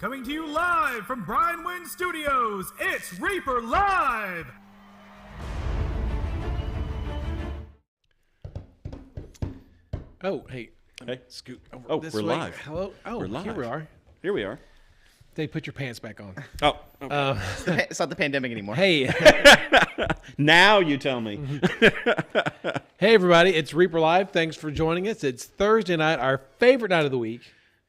Coming to you live from Brian Wynn Studios, it's Reaper Live! Oh, hey. Hey. Scoot over Oh, this we're way. live. Hello. Oh, We're live. here we are. Here we are. Dave, put your pants back on. Oh, okay. It's not the pandemic anymore. Hey. Now you tell me. Hey, everybody. It's Reaper Live. Thanks for joining us. It's Thursday night, our favorite night of the week.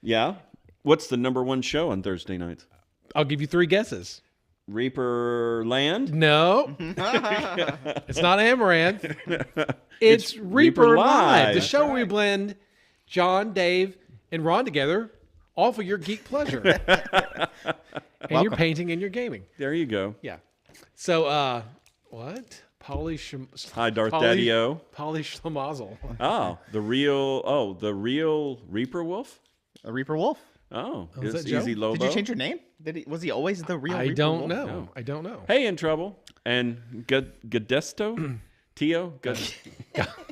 Yeah? What's the number one show on Thursday nights? I'll give you 3 guesses. Reaper Land? No. It's not Amaranth. It's Reaper Reaper Live, Live. the show where we blend John, Dave, and Ron together, all for your geek pleasure. And your painting and your gaming. There you go. Yeah. So, what? Hi, Darth Daddy-O. Polly Schlemazel. Oh, the real Reaper Wolf? A Reaper Wolf. Oh, is it's that Joe? Easy Lobo. Did you change your name? Was he always the real I Reaper don't Wolf? know. No. I don't know. Hey, In Trouble. And Gadesto? Tio?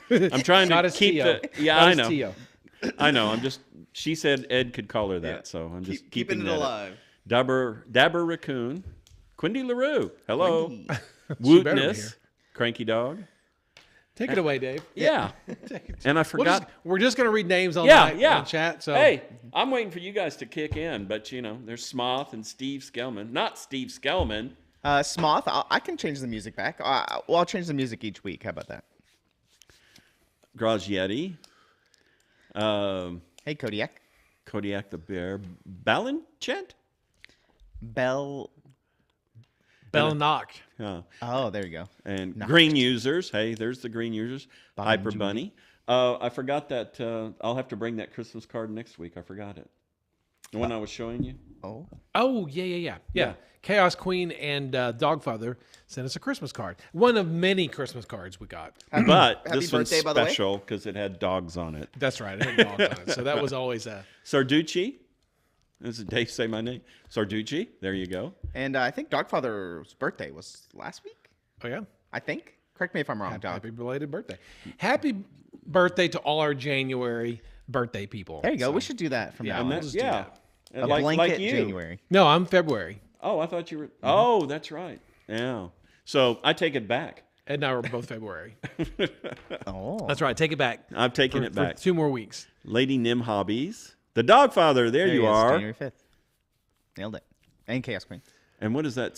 I'm trying to Goddess keep Tio. the... Yeah, Goddess I know. Tio. I know. She said Ed could call her that, Yeah. so I'm just Keeping keeping it that alive. Dabber Raccoon, Quindy LaRue, hello, Quindy. She better be here. Wootness, Cranky Dog. Take it away, Dave. Yeah, and I forgot. We're just going to read names all Yeah, night yeah. on chat. So Hey, I'm waiting for you guys to kick in, but there's Smoth and Steve Skellman. Not Steve Skellman. Smoth. I can change the music back. I'll change the music each week. How about that? Garage Yeti. Hey, Kodiak. Kodiak the Bear. Balanchent? Belnock. Oh, there you go. And Knocked. Green Users. Hey, there's the Green Users. Bon Hyper Jovi. Bunny. I forgot that. I'll have to bring that Christmas card next week. I forgot it. The one I was showing you. Oh. Oh, yeah. Chaos Queen and Dogfather sent us a Christmas card. One of many Christmas cards we got. But Happy this one's birthday, by the way. special because it had dogs on it. That's right. It had dogs on it. So that was always a... Sarducci. Does Dave say my name? Sarducci. There you go. And I think Dogfather's birthday was last week. Oh, yeah. I think. Correct me if I'm wrong, Dog. Happy belated birthday. Happy birthday to all our January birthday people. There you go. So- We should do that from now And on. that's, just do yeah. A Like blanket you. January. No, I'm February. Oh, I thought you were. Oh, that's right. Yeah. So I take it back. Ed and I were both February. Oh. That's right. Take it back. I'm taking it back. For 2 more weeks. Lady Nim Hobbies. The Dogfather. There There you he is, are. January 5th. Nailed it. And Chaos Queen. And what is that?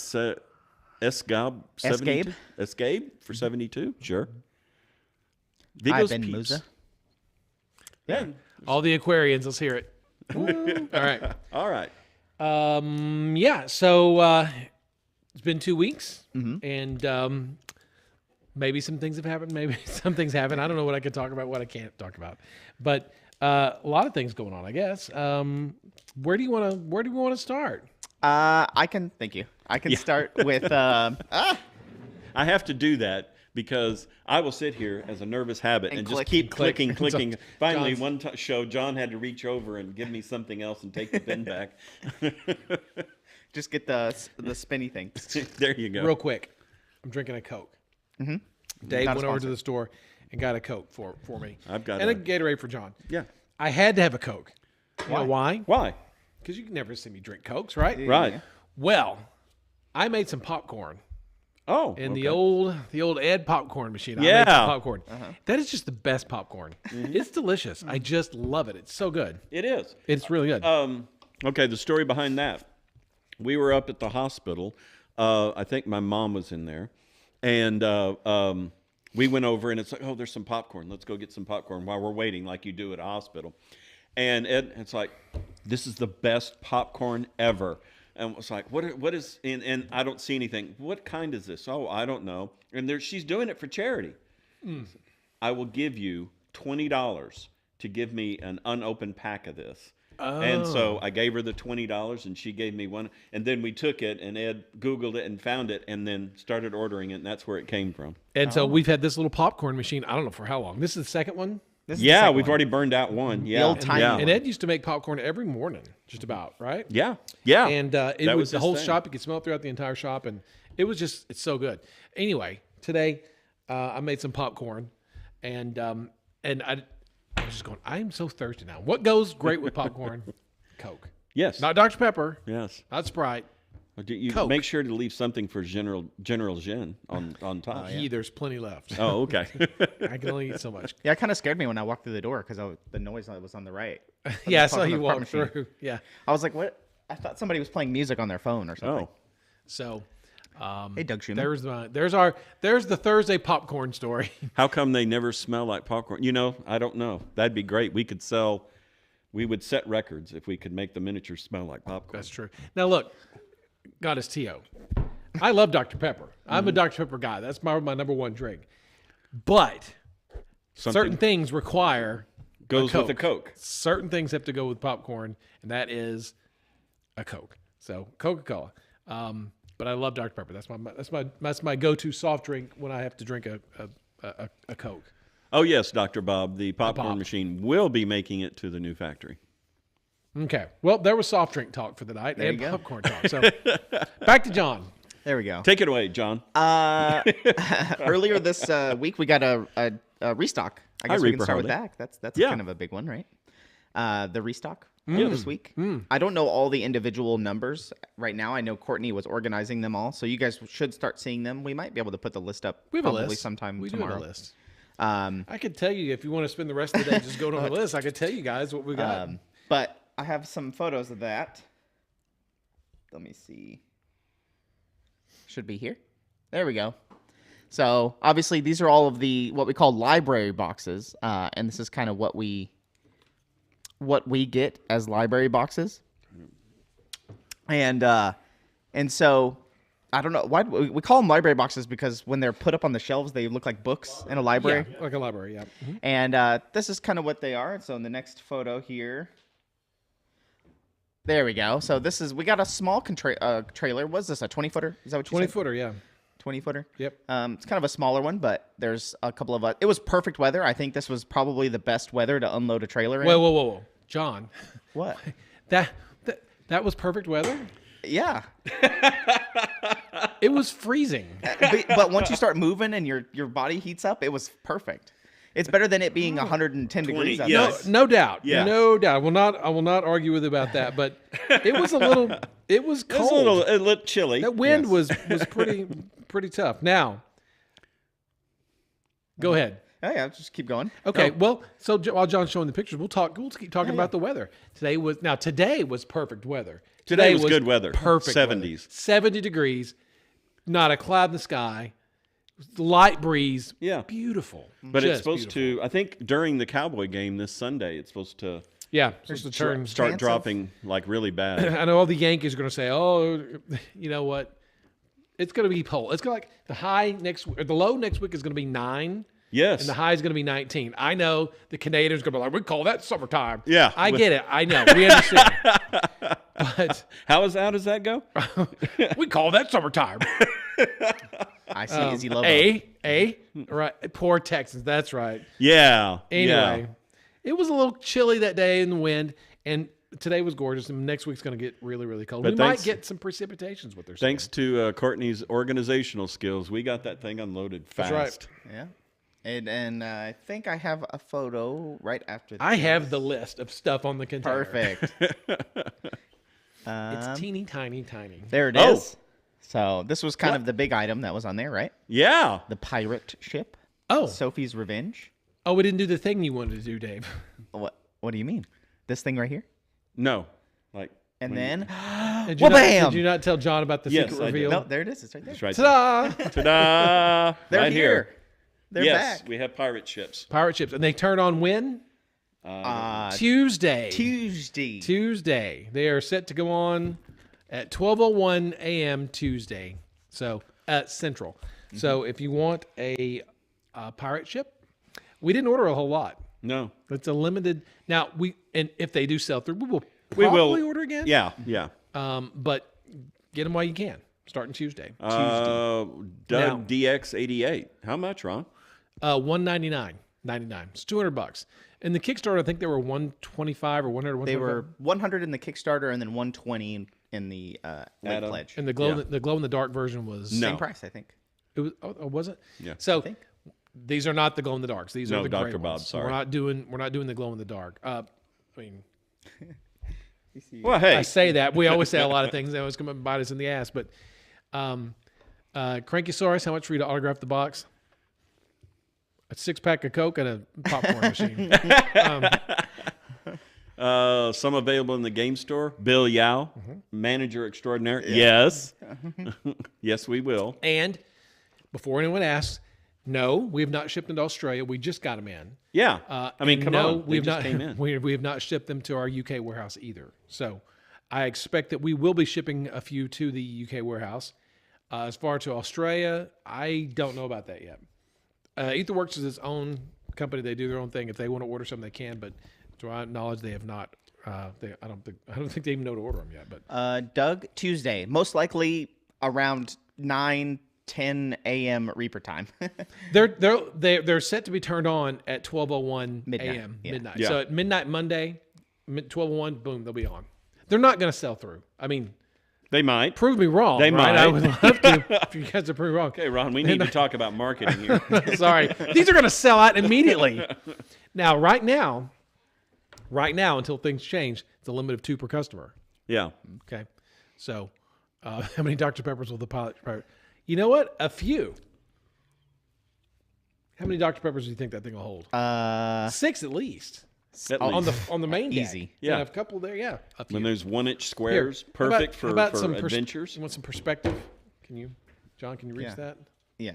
Escape? Escape. Escape for 72? Sure. Hi, Vigo's Ben Peeps. Musa. Yeah. All the Aquarians, let's hear it. Woo. All right. All right. Yeah, so it's been 2 weeks, and maybe some things have happened, maybe some things haven't. I don't know what I can talk about, what I can't talk about, but a lot of things going on, I guess. Where do you want to start? Thank you. I can start with, I have to do that because I will sit here as a nervous habit and just click. keep Click. clicking. Finally, John's- one show, John had to reach over and give me something else and take the pen back. just get the spinny thing. There you go. Real quick, I'm drinking a Coke. Dave Not a went over to sponsor. the store and got a Coke for me. I've got and a a- Gatorade for John. Yeah. I had to have a Coke. You know why? Why? Because you can never see me drink Cokes, right? Right. Well, I made some popcorn. Oh. In okay. the old Ed popcorn machine. I Yeah. made some popcorn. That is just the best popcorn. It's delicious. I just love it. It's so good. It is. It's really good. Okay, the story behind that. We were up at the hospital. I think my mom was in there. And we went over, and it's like, oh, there's some popcorn. Let's go get some popcorn while we're waiting, like you do at a hospital. And it's like, this is the best popcorn ever. And it's like, what is, and I don't see anything. What kind is this? Oh, I don't know. And she's doing it for charity. I will give you $20 to give me an unopened pack of this. And so I gave her the $20 and she gave me one. And then we took it and Ed Googled it and found it and then started ordering it. And that's where it came from. and so we've had this little popcorn machine, I don't know for how long. This is the second one. This is the Yeah, second we've one. already burned out one. Yeah. old tiny yeah. one. And Ed used to make popcorn every morning, just about, right? Yeah. Yeah. And That it was was the his whole thing. shop. You could smell it throughout the entire shop. And it was just, it's so good. Anyway, today I made some popcorn and I was just going, I am so thirsty now. What goes great with popcorn? Coke. Yes. Not Dr. Pepper. Yes. Not Sprite. You Coke. make sure to leave something for General Gin on top. There's plenty left. Oh, okay. I can only eat so much. Yeah, it kind of scared me when I walked through the door because the noise was on the right. Yeah, I saw talking you about walk machine. through. Yeah. I was like, what? I thought somebody was playing music on their phone or something. Oh, So, Hey, Doug Schumann. there's the Thursday popcorn story. how come they never smell like popcorn? I don't know. That'd be great. We would set records if we could make the miniatures smell like popcorn. That's true. Now look, God is T.O. I love Dr. Pepper. I'm a Dr. Pepper guy. That's my number one drink. But certain things require goes with a Coke. Certain things have to go with popcorn, and that is a Coke. So Coca-Cola. But I love Dr. Pepper. That's my go-to soft drink when I have to drink a Coke. Oh yes, Dr. Bob. The popcorn Bob. machine will be making it to the new factory. Okay. Well, there was soft drink talk for the night and you go. popcorn talk. So back to John. There we go. Take it away, John. Earlier this week, we got a restock. I guess we can Reaper start with Harley. that. That's Yeah. kind of a big one, right? The restock this week. I don't know all the individual numbers right now. I know Courtney was organizing them all, so you guys should start seeing them. We might be able to put the list up We have probably a list. sometime We tomorrow. do have a list. Um, I could tell you if you want to spend the rest of the day just going on the list. I could tell you guys what we got. but I have some photos of that. Let me see. Should be here. There we go. So obviously these are all of the what we call library boxes, and this is kind of what we get as library boxes. And so I don't know why we call them library boxes because when they're put up on the shelves, they look like books in a library. Yeah, like a library. Yeah. Mhm. And this is kind of what they are. So in the next photo here, there we go. So we got a small trailer. What's this, a 20-footer? Is that what you 20 said? footer. Yeah. 20-footer? Yep. It's kind of a smaller one, but there's a couple of it was perfect weather. I think this was probably the best weather to unload a trailer in. Whoa. John, What? that was perfect weather? Yeah. It was freezing. But once you start moving and your body heats up, it was perfect. It's better than it being 110 degrees out yes. there. No doubt. Yeah. No doubt. I will not argue with you about that, but it was a little it was It's cold. a little chilly. That wind was pretty tough. Now, go ahead. Oh, yeah, just keep going. Okay, well, so while John's showing the pictures, we'll keep talking about the weather. Today was perfect weather. Today was good weather. Perfect 70s. weather. 70 degrees, not a cloud in the sky, light breeze. Yeah. Beautiful. But it's Just supposed beautiful. to, I think during the Cowboy game this Sunday, it's supposed to Yeah, supposed to turn. start Chance of- dropping like really bad. I know all the Yankees are going to say, "Oh, you know what? It's going to be cold. It's going to like the low next week is going to be 9, Yes. and the high is going to be 19." I know the Canadians are going to be like, "We call that summertime." Yeah. I get it. I know. We understand. But How does that go? we call that summertime. I see Izzy Lobo. Right. Poor Texans. That's right. Yeah. Anyway, Yeah. it was a little chilly that day in the wind, and today was gorgeous. And next week's going to get really, really cold. But We thanks- might get some precipitations. What they're saying. Thanks to Courtney's organizational skills, we got that thing unloaded fast. That's right. Yeah. And I think I have a photo right after this. I have the list of stuff on the container. Perfect. It's teeny tiny. There it Oh. is. So this was kind of the big item that was on there, right? Yeah. The pirate ship. Oh, Sophie's Revenge. we didn't do the thing you wanted to do, Dave. What do you mean? This thing right here? No. Like. And when- then Did you, Well, not, bam! did you not tell John about the Yes, secret I did. reveal? no, there it is. It's right there. It's right there. Ta-da! Ta-da! They're right here. They're yes, back. we have pirate ships. Pirate ships, and they turn on when? Tuesday. Tuesday. They are set to go on at 12:01 a.m. Tuesday. So Central. So if you want a pirate ship, we didn't order a whole lot. No. It's a limited. Now and if they do sell through, we will We probably will order again. Yeah. But get them while you can. Starting Tuesday. Doug Now- DX88. How much, Ron? $199.99. It's $200. In the Kickstarter, I think they were $125 or $100. They were 100 in the Kickstarter and then 120 in the late Add-on. pledge. and the glow in the dark version was No. Same price, I think. It was. Oh, was it? Yeah. So think. these are not the glow in the darks. These No, are the gray Dr. Bob, ones. sorry. We're not doing the glow in the dark. I mean, Well, hey. I say that. We always say a lot of things. They always come up and bite us in the ass. But Crankysaurus, how much for you to autograph the box? A 6-pack of Coke and a popcorn machine. Some available in the game store. Bill Yao, manager extraordinaire. Yes. Yes, we will. And before anyone asks, no, we have not shipped into Australia. We just got them in. Yeah. I mean, come on. We They have just not. came in. We have not shipped them to our UK warehouse either. So I expect that we will be shipping a few to the UK warehouse. As far to Australia, I don't know about that yet. Etherworks is its own company. They do their own thing. If they want to order something, they can. But to our knowledge, they have not. I don't think they even know to order them yet. But Doug, Tuesday, most likely around 9-10 a.m. Reaper time. they're set to be turned on at 12:01 Midnight, a.m. yeah. midnight. Yeah. So at midnight Monday, 12:01, boom, they'll be on. They're not going to sell through. I mean, They might. prove me wrong. They right? might. I would love to if you guys are prove me wrong. Okay, Ron, we need to talk about marketing here. Sorry, these are going to sell out immediately. Now, right now, until things change, it's a limit of 2 per customer. Yeah. Okay, so how many Dr. Peppers will the pilot? You know what? A few. How many Dr. Peppers do you think that thing will hold? 6 at least. At On least. the main deck. Easy. Yeah. A couple there. Yeah, a few. When there's 1-inch Here, squares, how about- perfect how for about some adventures. You want some perspective? Can you, John? Can you reach Yeah. that? Yeah.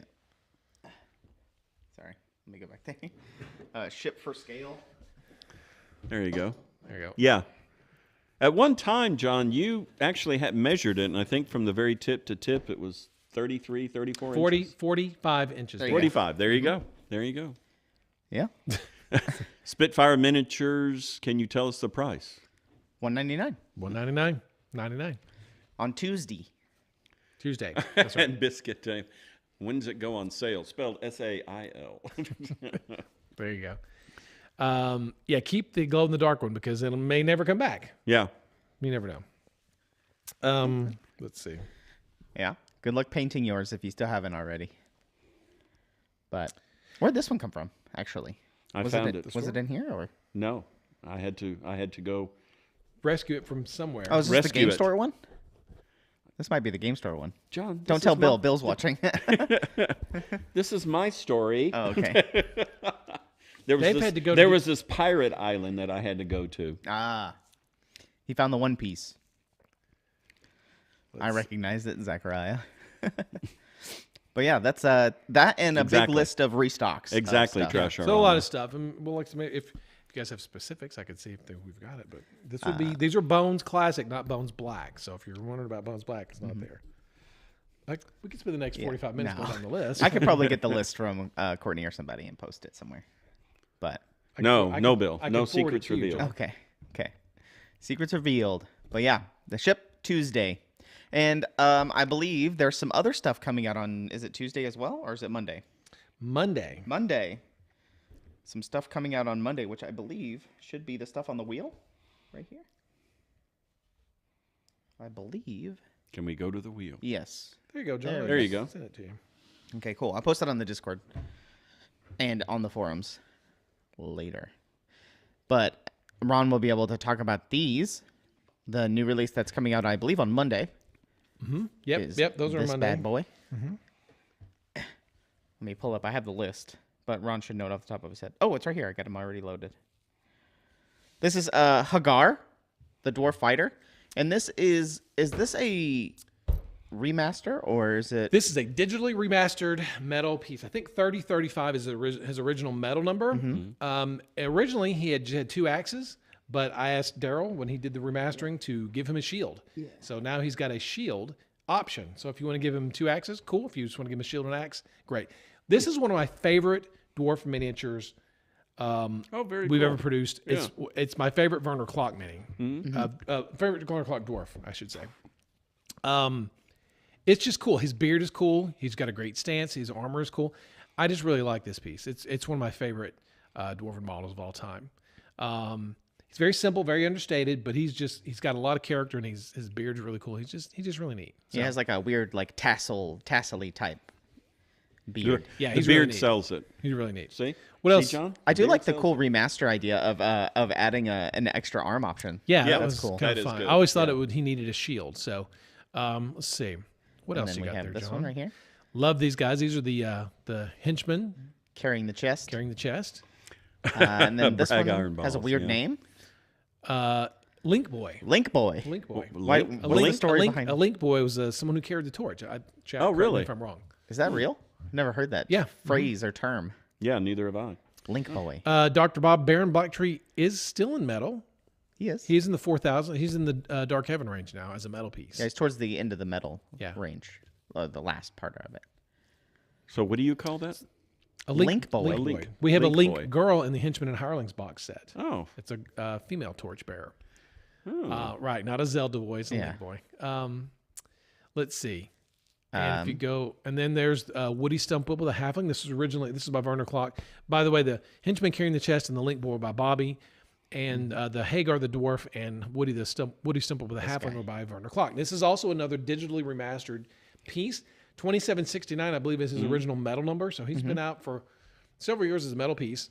Sorry. Let me go back there. Ship for scale. There you go. There you go. Yeah. At one time, John, you actually had measured it, and I think from the very tip to tip, it was 33, 34 inches. 45 inches. There you go. 45. There you go. There you go. Yeah. Spitfire Miniatures, can you tell us the price? $199 $199. $99. on Tuesday. Tuesday. That's right. And Biscuit Time. When does it go on sale? Spelled S-A-I-L. There you go. Yeah, keep the glow in the dark one because it may never come back. Yeah. You never know. Let's see. Yeah. Good luck painting yours if you still haven't already. But where'd this one come from, actually? I Was found it. it. Was it in here or? No. I had to go. Rescue it from somewhere. Oh, is this the Rescue game it. store one? This might be the game store one. John, Don't tell Bill. Bill's watching. This is my story. Oh, okay. There was They've this, had to go to there the- was this pirate island that I had to go to. Ah. He found the One Piece. I recognize it, Zachariah. But yeah, that's that and a big Exactly. list of restocks. of Exactly, stuff. Trash. So a lot of stuff, and we'll like to make if you guys have specifics, I could see if we've got it. But this would be these are Bones Classic, not Bones Black. So if you're wondering about Bones Black, it's not there. Like we could spend the next 45 minutes no. going down the list. I could probably get the list from Courtney or somebody and post it somewhere. But No, I no, can- Bill. I No can forward it secrets to you, revealed. John. okay. Secrets revealed. But yeah, the ship Tuesday. And I believe there's some other stuff coming out on, is it Tuesday as well, or is it Monday? Monday. Monday. Some stuff coming out on Monday, which I believe should be the stuff on the wheel right here. I believe. Can we go to the wheel? Yes. There you go, John. There you go. Send it to you. Okay, cool. I'll post that on the Discord and on the forums later. But Ron will be able to talk about these. The new release that's coming out, I believe, on Monday. Yep, those are this Monday. bad boy. Let me pull up. I have the list, but Ron should know it off the top of his head. Oh, it's right here. I got him already loaded. This is Hagar, the dwarf fighter, and this is this a remaster or is it? This is a digitally remastered metal piece. I think 3035 is his original metal number. Originally, he had 2 axes, but I asked Daryl when he did the remastering to give him a shield. So now he's got a shield option. So if you want to give him 2 axes, cool. If you just want to give him a shield and axe, great. This is one of my favorite dwarf miniatures Very we've cool. ever produced. It's my favorite Werner Clock mini. Favorite Werner Clock dwarf, I should say. It's just cool. His beard is cool. He's got a great stance. His armor is cool. I just really like this piece. It's one of my favorite dwarven models of all time. He's very simple, very understated, but he's got a lot of character, and his beard's really cool. He's just really neat. He has like a weird like tassel-y type beard. Yeah, the he's beard really neat. sells it. He's really neat. See? What See, else? John? I do Beard like the sells cool it. remaster idea of adding an extra arm option. Yeah, Yeah, that that's was cool. kind That of is fun. good. I always thought Yeah. he needed a shield. So let's see. What And else then you we got have there, this John? one right here, Love these guys. These are the henchmen carrying the chest. carrying the chest. And then this Brag one iron has a balls, weird yeah. name, Link Boy. Link Boy. Link Boy. Why, Link- what's the story behind a Link Boy was someone who carried the torch. Jack, Oh, correct me really? If I'm wrong. Is that real? Never heard that Yeah. phrase or term. Yeah, neither have I. Link Boy. Dr. Bob Baron Blacktree is still in metal. He is. He's in the 4,000. He's in the Dark Heaven range now as a metal piece. Yeah, he's towards the end of the metal Yeah. range, the last part of it. So what do you call that? A Link Boy. Link A Boy. Link- We have Link a Link Boy. girl in the Henchmen and Hirelings box set. Oh. It's a female torchbearer. Right, not a Zelda boy. It's a Yeah. Link Boy. Let's see. And if you go, and then there's Woody Stumpwibble, the halfling. This is by Werner Klock. By the way, the henchman carrying the chest and the Link Boy by Bobby, and the Hagar the dwarf and Woody Stumpwibble the halfling were by Werner Klock. This is also another digitally remastered piece. 2769, I believe, is his original metal number. So he's been out for several years as a metal piece.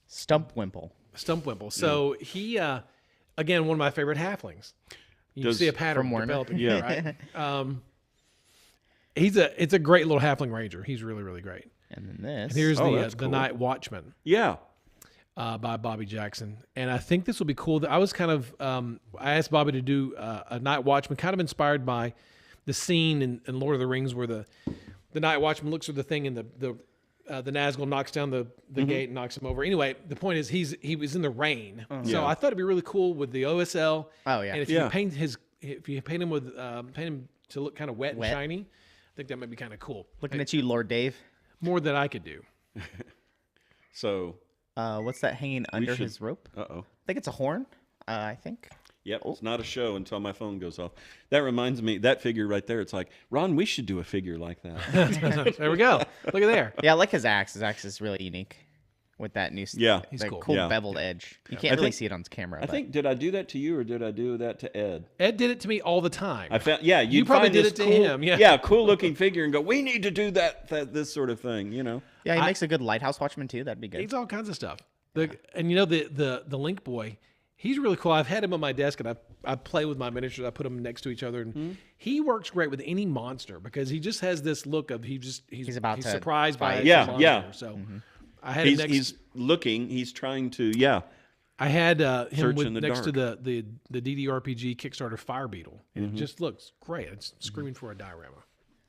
Stumpwimple. Stumpwimple. So he, again, one of my favorite halflings. You Does- see a pattern From Warner. developing, Yeah. right? It's a great little halfling ranger. He's really, really great. And then this. And here's Oh, that's the cool. Night Watchman Yeah. by Bobby Jackson. And I think this will be cool. I was kind of I asked Bobby to do a Night Watchman, kind of inspired by the scene in Lord of the Rings where the Night Watchman looks through the thing and the Nazgul knocks down the gate and knocks him over. Anyway, the point is he was in the rain, so Yeah. I thought it'd be really cool with the OSL. Oh, yeah. and if Yeah. you paint him with paint him to look kind of wet and Wet. shiny, I think that might be kind of cool. Looking at you, Lord Dave. More than I could do. So, What's that hanging under should- his rope? uh-oh. I think it's a horn. I think. Yep, it's not a show until my phone goes off. That reminds me, that figure right there, it's like, Ron, we should do a figure like that. There we go. Look at there. Yeah, I like his axe. His axe is really unique with that new. Yeah. He's that cool. cool Yeah. beveled edge. You I can't really think- see it on camera. I but think, did I do that to you or did I do that to Ed? Ed did it to me all the time. I found, yeah, You you'd probably find did this it to cool, him, yeah. cool looking figure and go, we need to do this sort of thing, you know? Yeah, he makes a good lighthouse watchman too. That'd be good. He's all kinds of stuff. And you know the Link Boy, he's really cool. I've had him on my desk, and I play with my miniatures. I put them next to each other, and he works great with any monster because he just has this look of he's about to surprised by fight. it. Yeah, yeah. So I had him He's looking, he's trying to, yeah. I had him Search with, in the next to dark. the DDRPG Kickstarter Fire Beetle, and it just looks great. It's screaming for a diorama.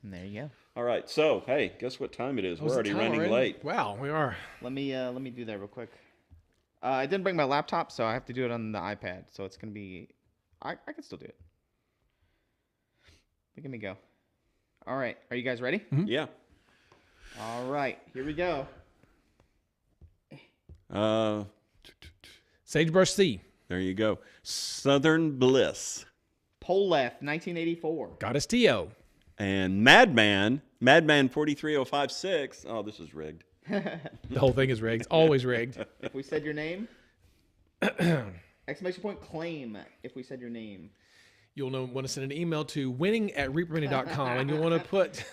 And there you go. All right, so, hey, guess what time it is? We're already running late. Wow, we are. Let me do that real quick. I didn't bring my laptop, so I have to do it on the iPad. So it's gonna be, I can still do it. Look at me go. All right, are you guys ready? Yeah. All right, here we go. Sagebrush Sea, There you go. Southern Bliss. Poleth, 1984. Goddess Tio, And Madman 43056. Oh, this is rigged. the whole thing is rigged. It's always rigged. If we said your name, exclamation point claim. If we said your name. You'll want to send an email to winning@reapermini.com, and you'll want to put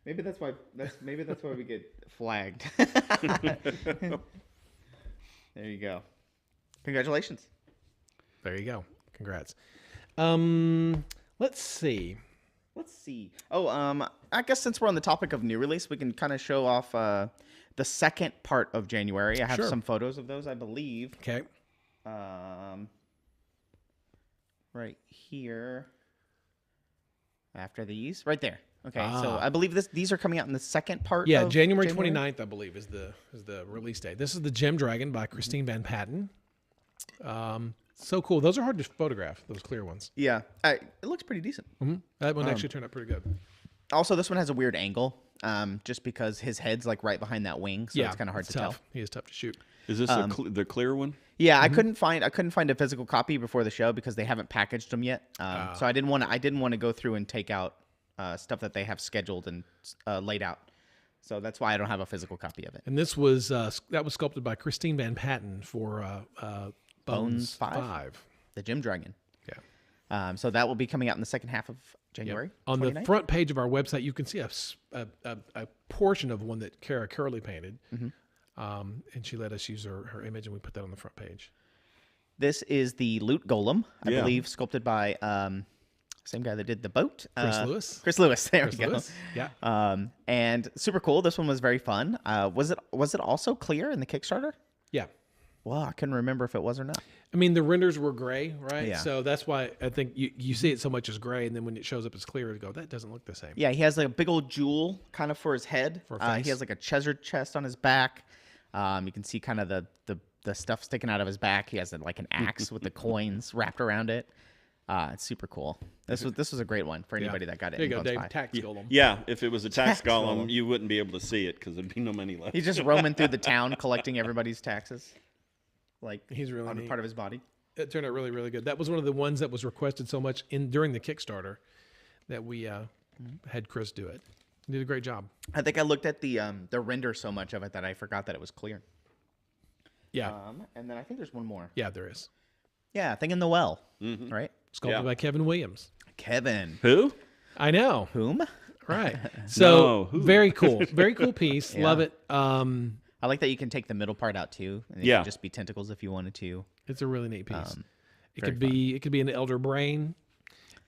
Maybe that's why we get flagged. There you go. Congratulations. There you go. Congrats. Let's see. Let's see. Oh, I guess since we're on the topic of new release, we can kind of show off the second part of January. I have Sure. some photos of those, I believe. Okay. Right here. After these, right there. Okay, so Ah. I believe these are coming out in the second part. Yeah, of January 29th, I believe, is the release date. This is the Gem Dragon by Mm-hmm. Christine Van Patten. So cool. Those are hard to photograph, those clear ones. Yeah, it looks pretty decent. That one actually turned out pretty good. Also, this one has a weird angle, just because his head's like right behind that wing, so it's kind of hard to tough. tell. He is tough to shoot. Is this the clear one? Yeah, I couldn't find a physical copy before the show because they haven't packaged them yet. So I didn't want to go through and take out stuff that they have scheduled and laid out. So that's why I don't have a physical copy of it. And this was that was sculpted by Christine Van Patten for Bones 5? 5. The Gem Dragon. Yeah. So that will be coming out in the second half of January. On the 29th. front page of our website, you can see a portion of one that Kara Curley painted. And she let us use her image, and we put that on the front page. This is the Loot Golem, I Yeah. believe, sculpted by same guy that did the boat. Chris Lewis. Chris Lewis, there Chris we go. Lewis, yeah. And super cool. This one was very fun. Was it also clear in the Kickstarter? Yeah. Well, I couldn't remember if it was or not. I mean, the renders were gray, right? Yeah. So that's why I think you see it so much as gray, and then when it shows up as clear, you go, that doesn't look the same. Yeah, he has like a big old jewel kind of for his head. For a face. He has like a treasure chest on his back. You can see kind of the stuff sticking out of his back. He has like an axe with the coins wrapped around it. It's super cool. This was a great one for anybody that got it. There you in go, Bones Dave. 5. Tax Golem. Yeah, if it was a tax Tax golem. column, you wouldn't be able to see it because there'd be no money left. He's just roaming through the town collecting everybody's taxes, like He's really on neat. part of his body. It turned out really, really good. That was one of the ones that was requested so much during the Kickstarter that we had Chris do it. He did a great job. I think I looked at the render so much of it that I forgot that it was clear. Yeah. And then I think there's one more. Yeah, there is. Yeah, Thing in the Well, right? Sculpted Yeah. by Kevin Williams. Kevin. Who? I know. Whom? Right. So No, who? very cool. Very cool piece. Yeah. Love it. I like that you can take the middle part out too. And it Yeah. can just be tentacles if you wanted to. It's a really neat piece. It very could be an elder brain.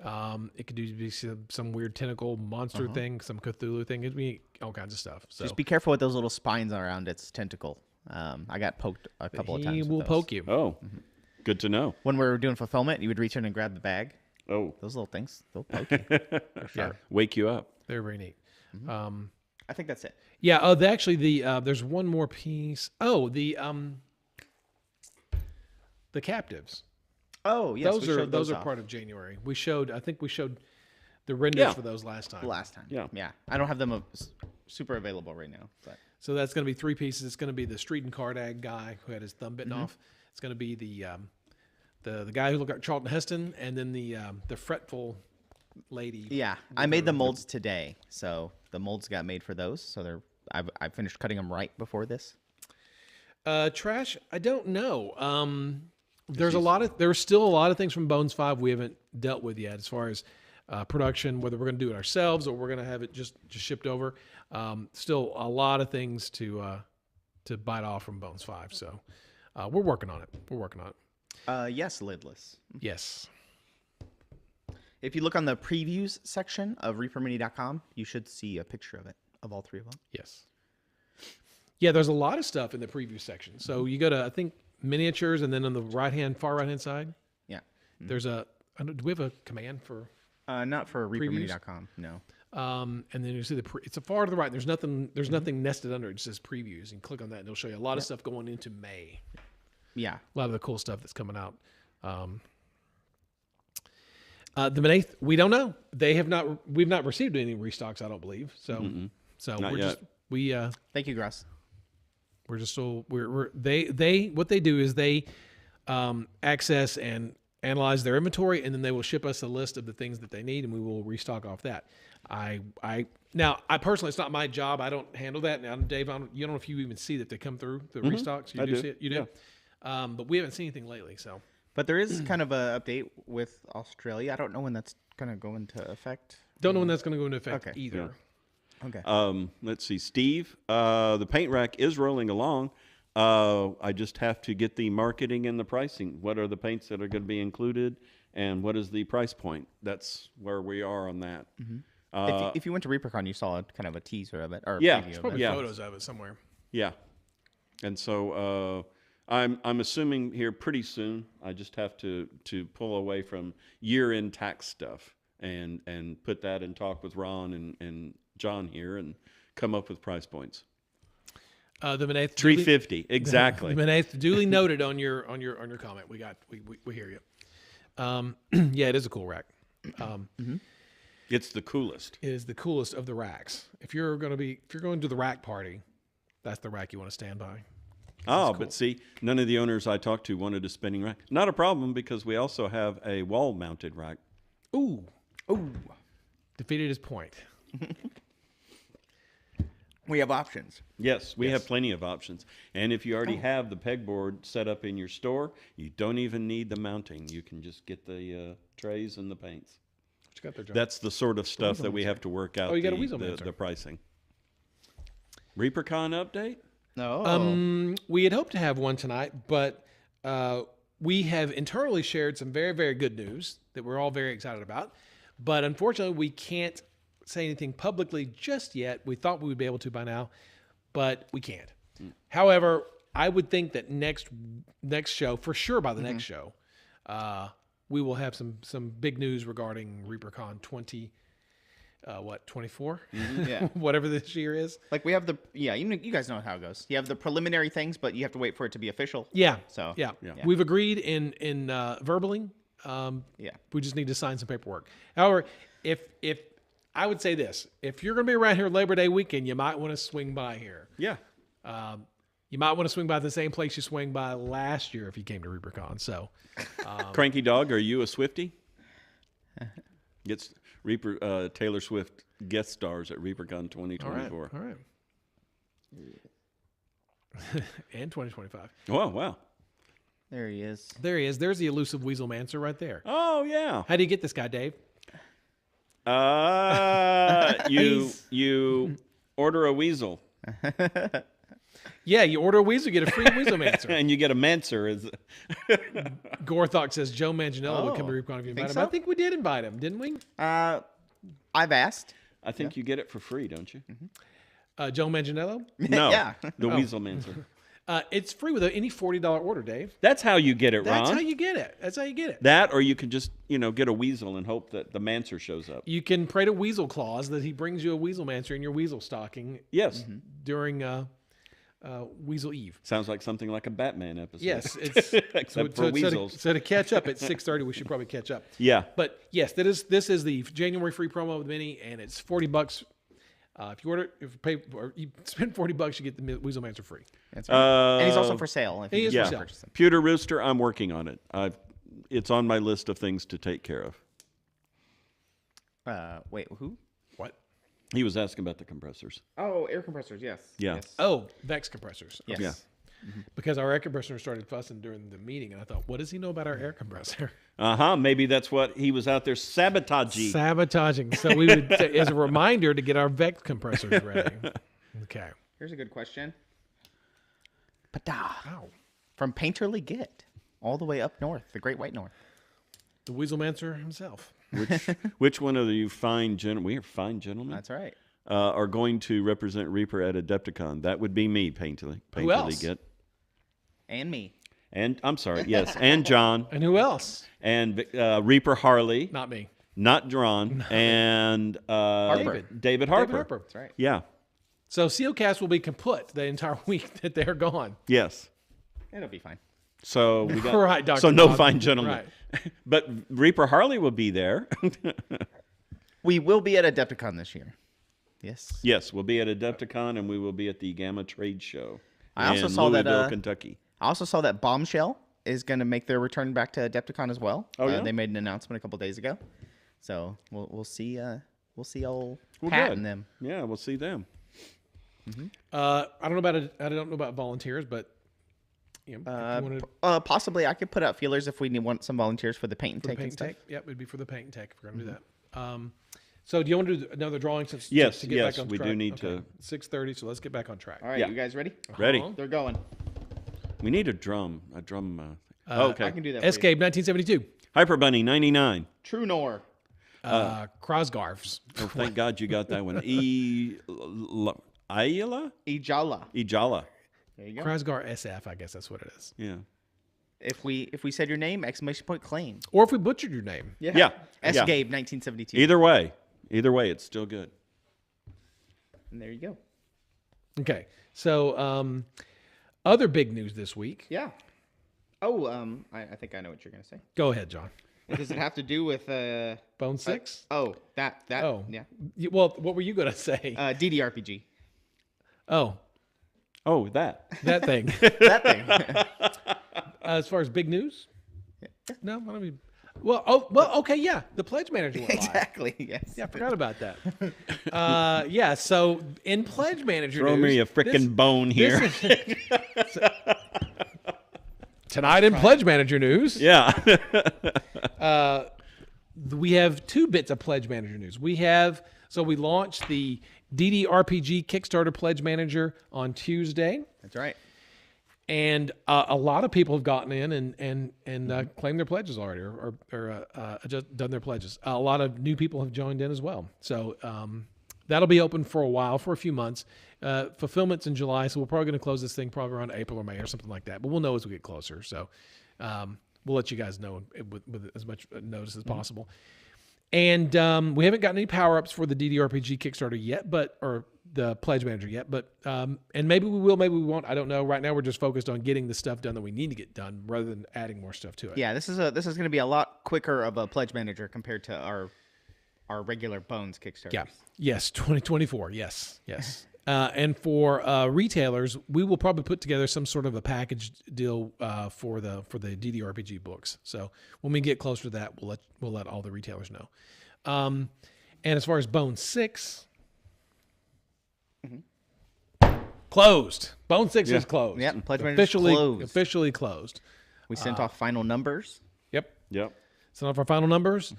It could be some weird tentacle monster thing, some Cthulhu thing. It'd be all kinds of stuff. So Just be careful with those little spines around its tentacle. I got poked a couple of times. he with will those. poke you. Oh, good to know. When we were doing fulfillment, you would reach in and grab the bag. Oh, Those little things, they'll poke you. For sure. wake you up. They're very neat. I think that's it. Yeah. Oh, there's one more piece. Oh, the captives. Oh, yes. we showed those are off part of January. I think we showed the renders Yeah. for those last time. last time. Yeah. Yeah. I don't have them super available right now. But So that's going to be 3 pieces. It's going to be the street and card guy who had his thumb bitten off. It's going to be the guy who looked like Charlton Heston, and then the fretful lady. yeah, I made the molds today. So the molds got made for those. So I finished cutting them right before this. Trash. I don't know. There's still a lot of things from Bones 5 we haven't dealt with yet, as far as production, whether we're going to do it ourselves or we're going to have it just shipped over. Still a lot of things to bite off from Bones 5. So we're working on it. Yes, lidless. Yes. If you look on the previews section of ReaperMini.com, you should see a picture of it, of all 3 of them. Yes. Yeah, there's a lot of stuff in the preview section. So you go to, I think, miniatures, and then on the far right hand side, Yeah. there's do we have a command for? Not for ReaperMini.com, no. And then you see it's a far to the right. There's nothing nested under it. It says previews, and click on that, and it'll show you a lot of stuff going into May. Yeah. A lot of the cool stuff that's coming out. The Menath, we don't know. We've not received any restocks, I don't believe. So, Not we're yet. just Thank you, Gross. we're just still they what they do is they access and analyze their inventory, and then they will ship us a list of the things that they need, and we will restock off that. I personally, it's not my job. I don't handle that. Now, Dave, you don't know if you even see that they come through the restocks. I do. See it. You do. But we haven't seen anything lately. So But there is kind of an update with Australia. I don't know when that's going to go into effect. don't know when that's going to go into effect Okay. either. Okay. Let's see, Steve. The paint rack is rolling along. I just have to get the marketing and the pricing. What are the paints that are going to be included, and what is the price point? That's where we are on that. If you went to ReaperCon, you saw kind of a teaser of it, or a Yeah. preview of Probably it. Yeah. photos of it somewhere. Yeah, and so I'm assuming here pretty soon. I just have to pull away from year-end tax stuff and put that in talk with Ron and John here and come up with price points. The Menath $350 exactly. The Menath duly noted on your comment. We hear you. Yeah, it is a cool rack. It's the coolest. It is the coolest of the racks. If you're going to the rack party, that's the rack you want to stand by. Oh, but see, none of the owners I talked to wanted a spinning rack. Not a problem, because we also have a wall-mounted rack. Ooh. Defeated his point. We have options. Yes, we have plenty of options. And if you already have the pegboard set up in your store, you don't even need the mounting. You can just get the trays and the paints. What you got there, John? That's the sort of stuff that we have to work out you got a Weasel Mancer. the pricing. ReaperCon update? No. We had hoped to have one tonight, but we have internally shared some very, very good news that we're all very excited about. But unfortunately, we can't say anything publicly just yet. We thought we would be able to by now, but we can't. However, I would think that next show, for sure by the next show, we will have some big news regarding ReaperCon 24? Yeah. Whatever this year is. Like we have you guys know how it goes. You have the preliminary things, but you have to wait for it to be official. Yeah. So yeah. We've agreed in verbally. We just need to sign some paperwork. However, if I would say this, if you're going to be around here Labor Day weekend, you might want to swing by here. Yeah. You might want to swing by the same place you swung by last year if you came to ReaperCon. So, Cranky Dog, are you a Swiftie? Gets Taylor Swift guest stars at ReaperCon 2024. All right. And 2025. Oh, wow. There he is. There he is. There's the elusive Weasel Mancer right there. Oh, yeah. How do you get this guy, Dave? You order a weasel. Yeah, you order a weasel, you get a free Weasel Mancer. And you get a Mancer. Gorthok says Joe Manganiello would come to ReaperCon if you invited him. I think we did invite him, didn't we? I've asked. I think you get it for free, don't you? Joe Manganiello? No, Yeah. the Weasel Mancer. It's free with any $40 order, Dave. That's how you get it, Ron. That's how you get it. That's how you get it. That, or you can just, get a weasel and hope that the Mancer shows up. You can pray to Weasel Claus that he brings you a Weasel Mancer in your Weasel stocking. Yes. During Weasel Eve. Sounds like something like a Batman episode. Yes, it's except for weasels. So to catch up at 6:30, we should probably catch up. Yeah. But yes, this is the January free promo with Mini, and it's $40. If you spend $40, you get the Weasel Mancer free. That's right. And he's also for sale. He is Yeah. for sale. Pewter Rooster, I'm working on it. It's on my list of things to take care of. Wait, who? What? He was asking about the compressors. Oh, air compressors. Yes. Yeah. Yes. Oh, Vex compressors. Yes. Yeah. Because our air compressor started fussing during the meeting, and I thought, what does he know about our air compressor? Maybe that's what he was out there sabotaging. So we would, as a reminder, to get our Vex compressors ready. Okay. Here's a good question. Ow. From Painterly Git, all the way up north, the Great White North. The Weasel Mancer himself. Which one of you fine gentlemen? We are fine gentlemen. That's right. Are going to represent Reaper at Adepticon. That would be me, Painterly. Who else? Git. And me. And I'm sorry, yes, and John. And who else? And Reaper Harley. Not me. Not Ron. And David Harper. That's right. Yeah. So COCast will be kaput the entire week that they're gone. Yes. It'll be fine. So we got Right, Dr. so no Bob. fine gentlemen. Right. But Reaper Harley will be there. We will be at Adepticon this year. Yes. Yes, we'll be at Adepticon and we will be at the Gamma Trade Show. I also in saw that, Louisville, Kentucky. I also saw that Bombshell is going to make their return back to Adepticon as well. Oh, yeah? They made an announcement a couple days ago, so we'll see old Well, Pat good. and them. Yeah, we'll see them. I don't know about volunteers, but if you wanted Possibly, I could put out feelers if we want some volunteers for the paint and the take paint and stuff. and take. Yep, it'd be for the paint and take if we're gonna do that. So do you want to do another drawing since Yes, to get yes, back on we track? do need to- 6:30, so let's get back on track. All right, Yeah. you guys ready? Ready? They're going. We need a drum. Okay. I can do that. For Escape 1972. Hyper Bunny 99. you. True Nor. Crosgarfs. Oh, thank God you got that one. Ayala? Ijala. There you go. Crosgar SF, I guess that's what it is. Yeah. If we said your name, exclamation point claim. Or if we butchered your name. Yeah. Escape 1972. Either way, it's still good. And there you go. Okay. So other big news this week. Yeah. Oh, I think I know what you're gonna say. Go ahead, John. Does it have to do with Bone 6? that Oh. yeah. Well, what were you going to say? DDRPG. Oh, That. that thing. That thing. As far as big news? No, I don't mean. Okay, yeah. The pledge manager went live. Exactly. Yes. Yeah, I forgot about that. Yeah, so in pledge manager Throw news, me a frickin' bone here. Tonight in pledge manager news, Yeah. we have 2 bits of pledge manager news. We launched the DDRPG Kickstarter pledge manager on Tuesday. That's right. And a lot of people have gotten in and claimed their pledges already, or just done their pledges. A lot of new people have joined in as well. So that'll be open for a while, for a few months. Fulfillment's in July, so we're probably going to close this thing probably around April or May or something like that. But we'll know as we get closer. So we'll let you guys know with as much notice as possible. And we haven't gotten any power-ups for the DDRPG Kickstarter yet, or the pledge manager yet, but and maybe we will, maybe we won't. I don't know. Right now, we're just focused on getting the stuff done that we need to get done, rather than adding more stuff to it. Yeah, this is going to be a lot quicker of a pledge manager compared to our regular Bones Kickstarter. Yeah. Yes. 2024. Yes. And for retailers, we will probably put together some sort of a package deal for the DDRPG books. So when we get closer to that, we'll let all the retailers know. And as far as Bone 6. Closed. Bone 6 is closed. Yep. Pledge manager officially closed. We sent off final numbers. Yep. Yep. Sent off our final numbers.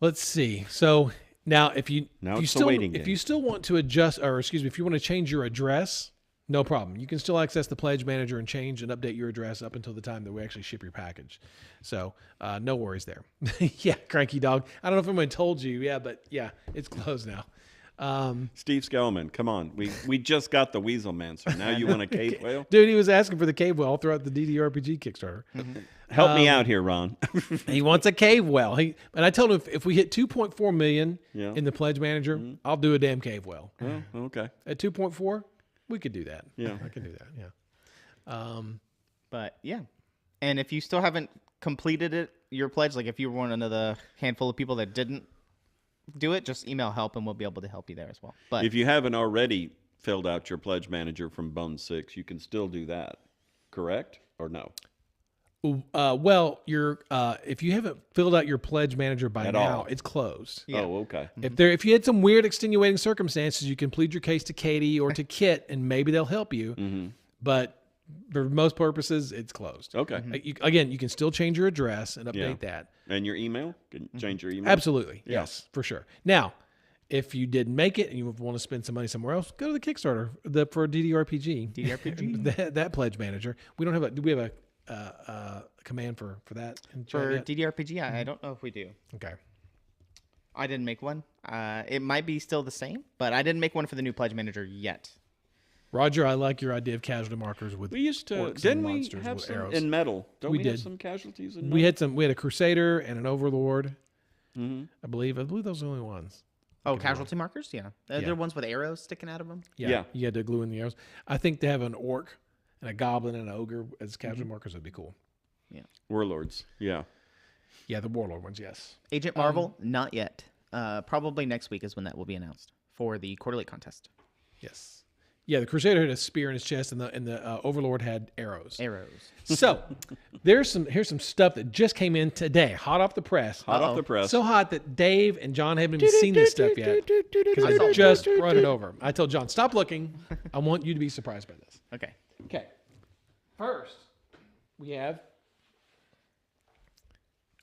Let's see. So now, if you still want to adjust, or excuse me, if you want to change your address, no problem. You can still access the pledge manager and change and update your address up until the time that we actually ship your package. So no worries there. Yeah, cranky dog. I don't know if anyone told you. Yeah, but yeah, it's closed now. Steve Skellman, come on. We just got the Weasel Mancer. Now you want a cave whale? Dude, he was asking for the cave whale throughout the DDRPG Kickstarter. Help me out here, Ron. He wants a cave whale. And I told him if we hit 2.4 million in the pledge manager, I'll do a damn cave whale. Oh, okay. At 2.4, we could do that. Yeah. I can do that. Yeah. But yeah. And if you still haven't completed your pledge, like if you were one of the handful of people that didn't do it, just email help and we'll be able to help you there as well. But if you haven't already filled out your pledge manager from Bone 6, you can still do that, correct? Or no? Well, if you haven't filled out your pledge manager by At now, all. it's closed. Yeah. Oh, okay. If you had some weird extenuating circumstances, you can plead your case to Katie or to Kit, and maybe they'll help you. But for most purposes, it's closed. Okay. Again, you can still change your address and update that. And your email? Can you change your email? Absolutely. Yeah. Yes, for sure. Now, if you didn't make it and you want to spend some money somewhere else, go to the Kickstarter for DDRPG. DDRPG? that pledge manager. We don't have do we have a command for that? For DDRPG, I don't know if we do. Okay. I didn't make one. It might be still the same, but I didn't make one for the new pledge manager yet. Roger, I like your idea of casualty markers with We used to, orcs didn't and we monsters have with some arrows. in metal? Don't We we did. have some casualties in metal? We had a crusader and an overlord. I believe those are the only ones. Oh, casualty markers? Yeah. They're ones with arrows sticking out of them? Yeah. You had to glue in the arrows. I think to have an orc and a goblin and an ogre as casualty markers would be cool. Yeah. Warlords. Yeah. Yeah, the warlord ones, yes. Agent Marvel, not yet. Probably next week is when that will be announced for the quarterly contest. Yes. Yeah, the crusader had a spear in his chest, and the overlord had arrows. Arrows. So here's some stuff that just came in today, hot off the press. Hot off the press. So hot that Dave and John haven't even seen this stuff yet because I just brought it over. I told John, stop looking. I want you to be surprised by this. Okay. Okay. First, we have.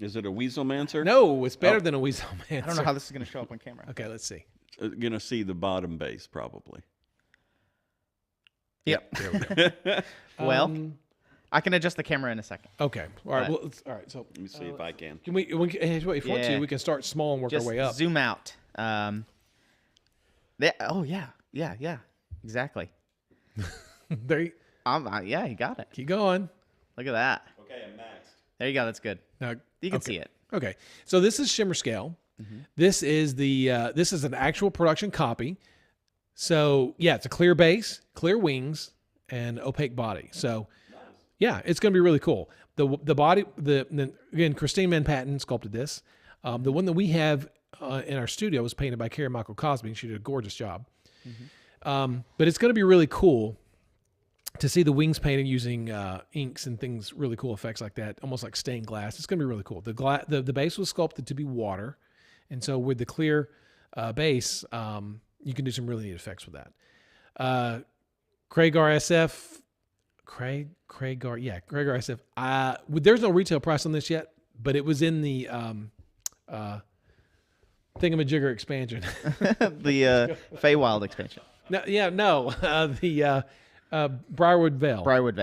Is it a Weasel Mancer? No, it's better than a Weasel Man. I don't know how this is going to show up on camera. Okay, let's see. Going to see the bottom base, probably. Yep. There we go. Well, I can adjust the camera in a second. Okay. All right. Well, all right. So Let me see if I can. can we if you want to, we can start small and work Just our way up. zoom out. Oh, yeah. Exactly. There. Yeah, you got it. Keep going. Look at that. Okay, I'm maxed. There you go. That's good. Now You can see it. Okay. So this is shimmer scale. This is this is an actual production copy. So yeah, it's a clear base, clear wings, and opaque body. So yeah, it's going to be really cool. The body, again, Christine Manhattan sculpted this. The one that we have in our studio was painted by Carrie Michael Cosby, and she did a gorgeous job. But it's going to be really cool. to see the wings painted using inks and things, really cool effects like that, almost like stained glass. It's going to be really cool. The base was sculpted to be water, and so with the clear base, you can do some really neat effects with that. Craig RSF. There's no retail price on this yet, but it was in the Thingamajigger expansion. The Feywild expansion. The Briarwood Vale. Briarwood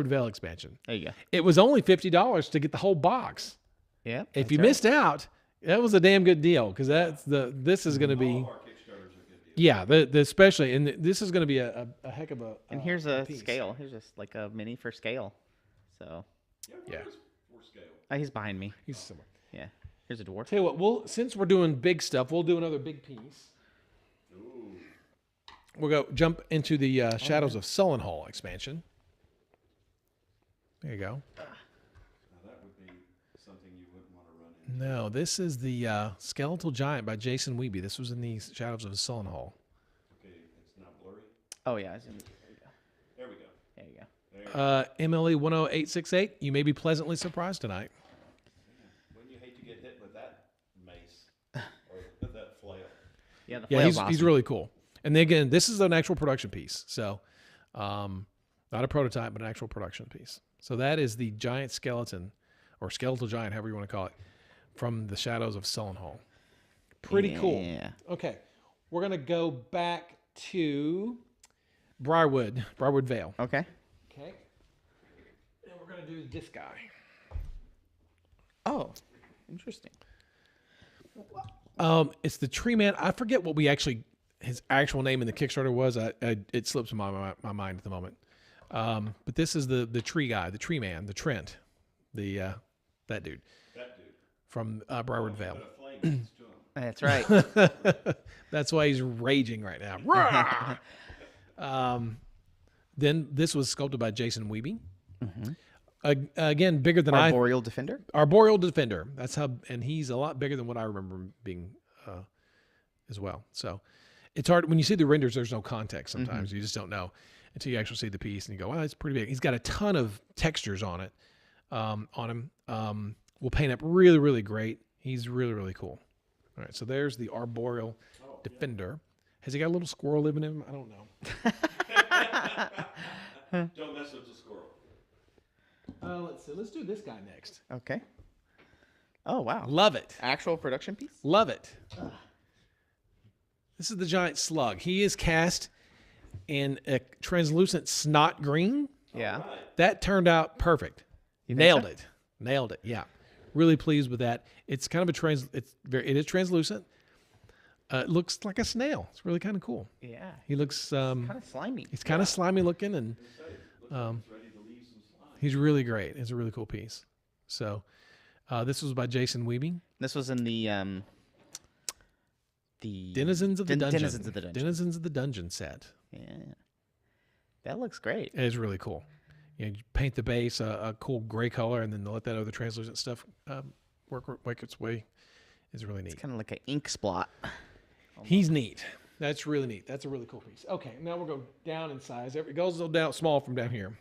Vale expansion. There you go. It was only $50 to get the whole box. Yeah. If you missed out, that was a damn good deal because this is going to be. Yeah, especially, and this is going to be a heck of a. And here's a piece. scale. Here's just like a mini for scale. So. Yeah. He's behind me. He's somewhere. Yeah. Here's a dwarf. Tell you what, since we're doing big stuff, we'll do another big piece. Ooh. We'll go jump into the Shadows of Sullenhall expansion. There you go. Now that would be something you wouldn't want to run into. No, this is the Skeletal Giant by Jason Wiebe. This was in the Shadows of Sullenhall. Okay, it's now blurry. Oh yeah, there you go. There we go. There you go. MLE 10868. You may be pleasantly surprised tonight. Wouldn't you hate to get hit with that mace or with that flail? Yeah, the Yeah, flail's he's awesome. really cool. And then again, this is an actual production piece. So, not a prototype, but an actual production piece. So that is the giant skeleton, or skeletal giant, however you want to call it, from the Shadows of Sullenhall. Pretty cool. Yeah. Okay, we're gonna go back to Briarwood Vale. Okay. Okay, and we're gonna do this guy. Oh, interesting. It's the Tree Man. I forget what his actual name in the Kickstarter was. It slips my mind at the moment. But this is the tree guy, the Tree Man, the Trent, that dude. That dude. From Briarwood Vale. Put a flame next to him. That's right. That's why he's raging right now. Then this was sculpted by Jason Wiebe. Again, bigger than Arboreal Defender. Arboreal Defender. That's how, and he's a lot bigger than what I remember him being as well. So it's hard when you see the renders. There's no context. Sometimes you just don't know until you actually see the piece and you go, "Wow, it's pretty big." He's got a ton of textures on it, on him. Will paint up really, really great. He's really, really cool. All right, so there's the Arboreal Defender. Has he got a little squirrel living in him? I don't know. Don't mess with the squirrel. Let's see. Let's do this guy next. Okay. Oh wow. Love it. Actual production piece. Love it. This is the giant slug. He is cast in a translucent snot green. Yeah. That turned out perfect. You think Nailed so? it. Nailed it. Yeah. Really pleased with that. It's kind of it is translucent. It looks like a snail. It's really kind of cool. Yeah. He looks Kind of slimy. he's kind of slimy looking, and he's really great. It's a really cool piece. So this was by Jason Wiebe. This was in the Denizens of the Dungeon. Denizens of the Dungeon. Denizens of the Dungeon set. Yeah. That looks great. It is really cool. You paint the base a cool gray color, and then let that other translucent stuff work its way. Is really neat. It's kind of like an ink splot. He's neat. That's really neat. That's a really cool piece. Okay, now we'll go down in size. It goes a little down small from down here.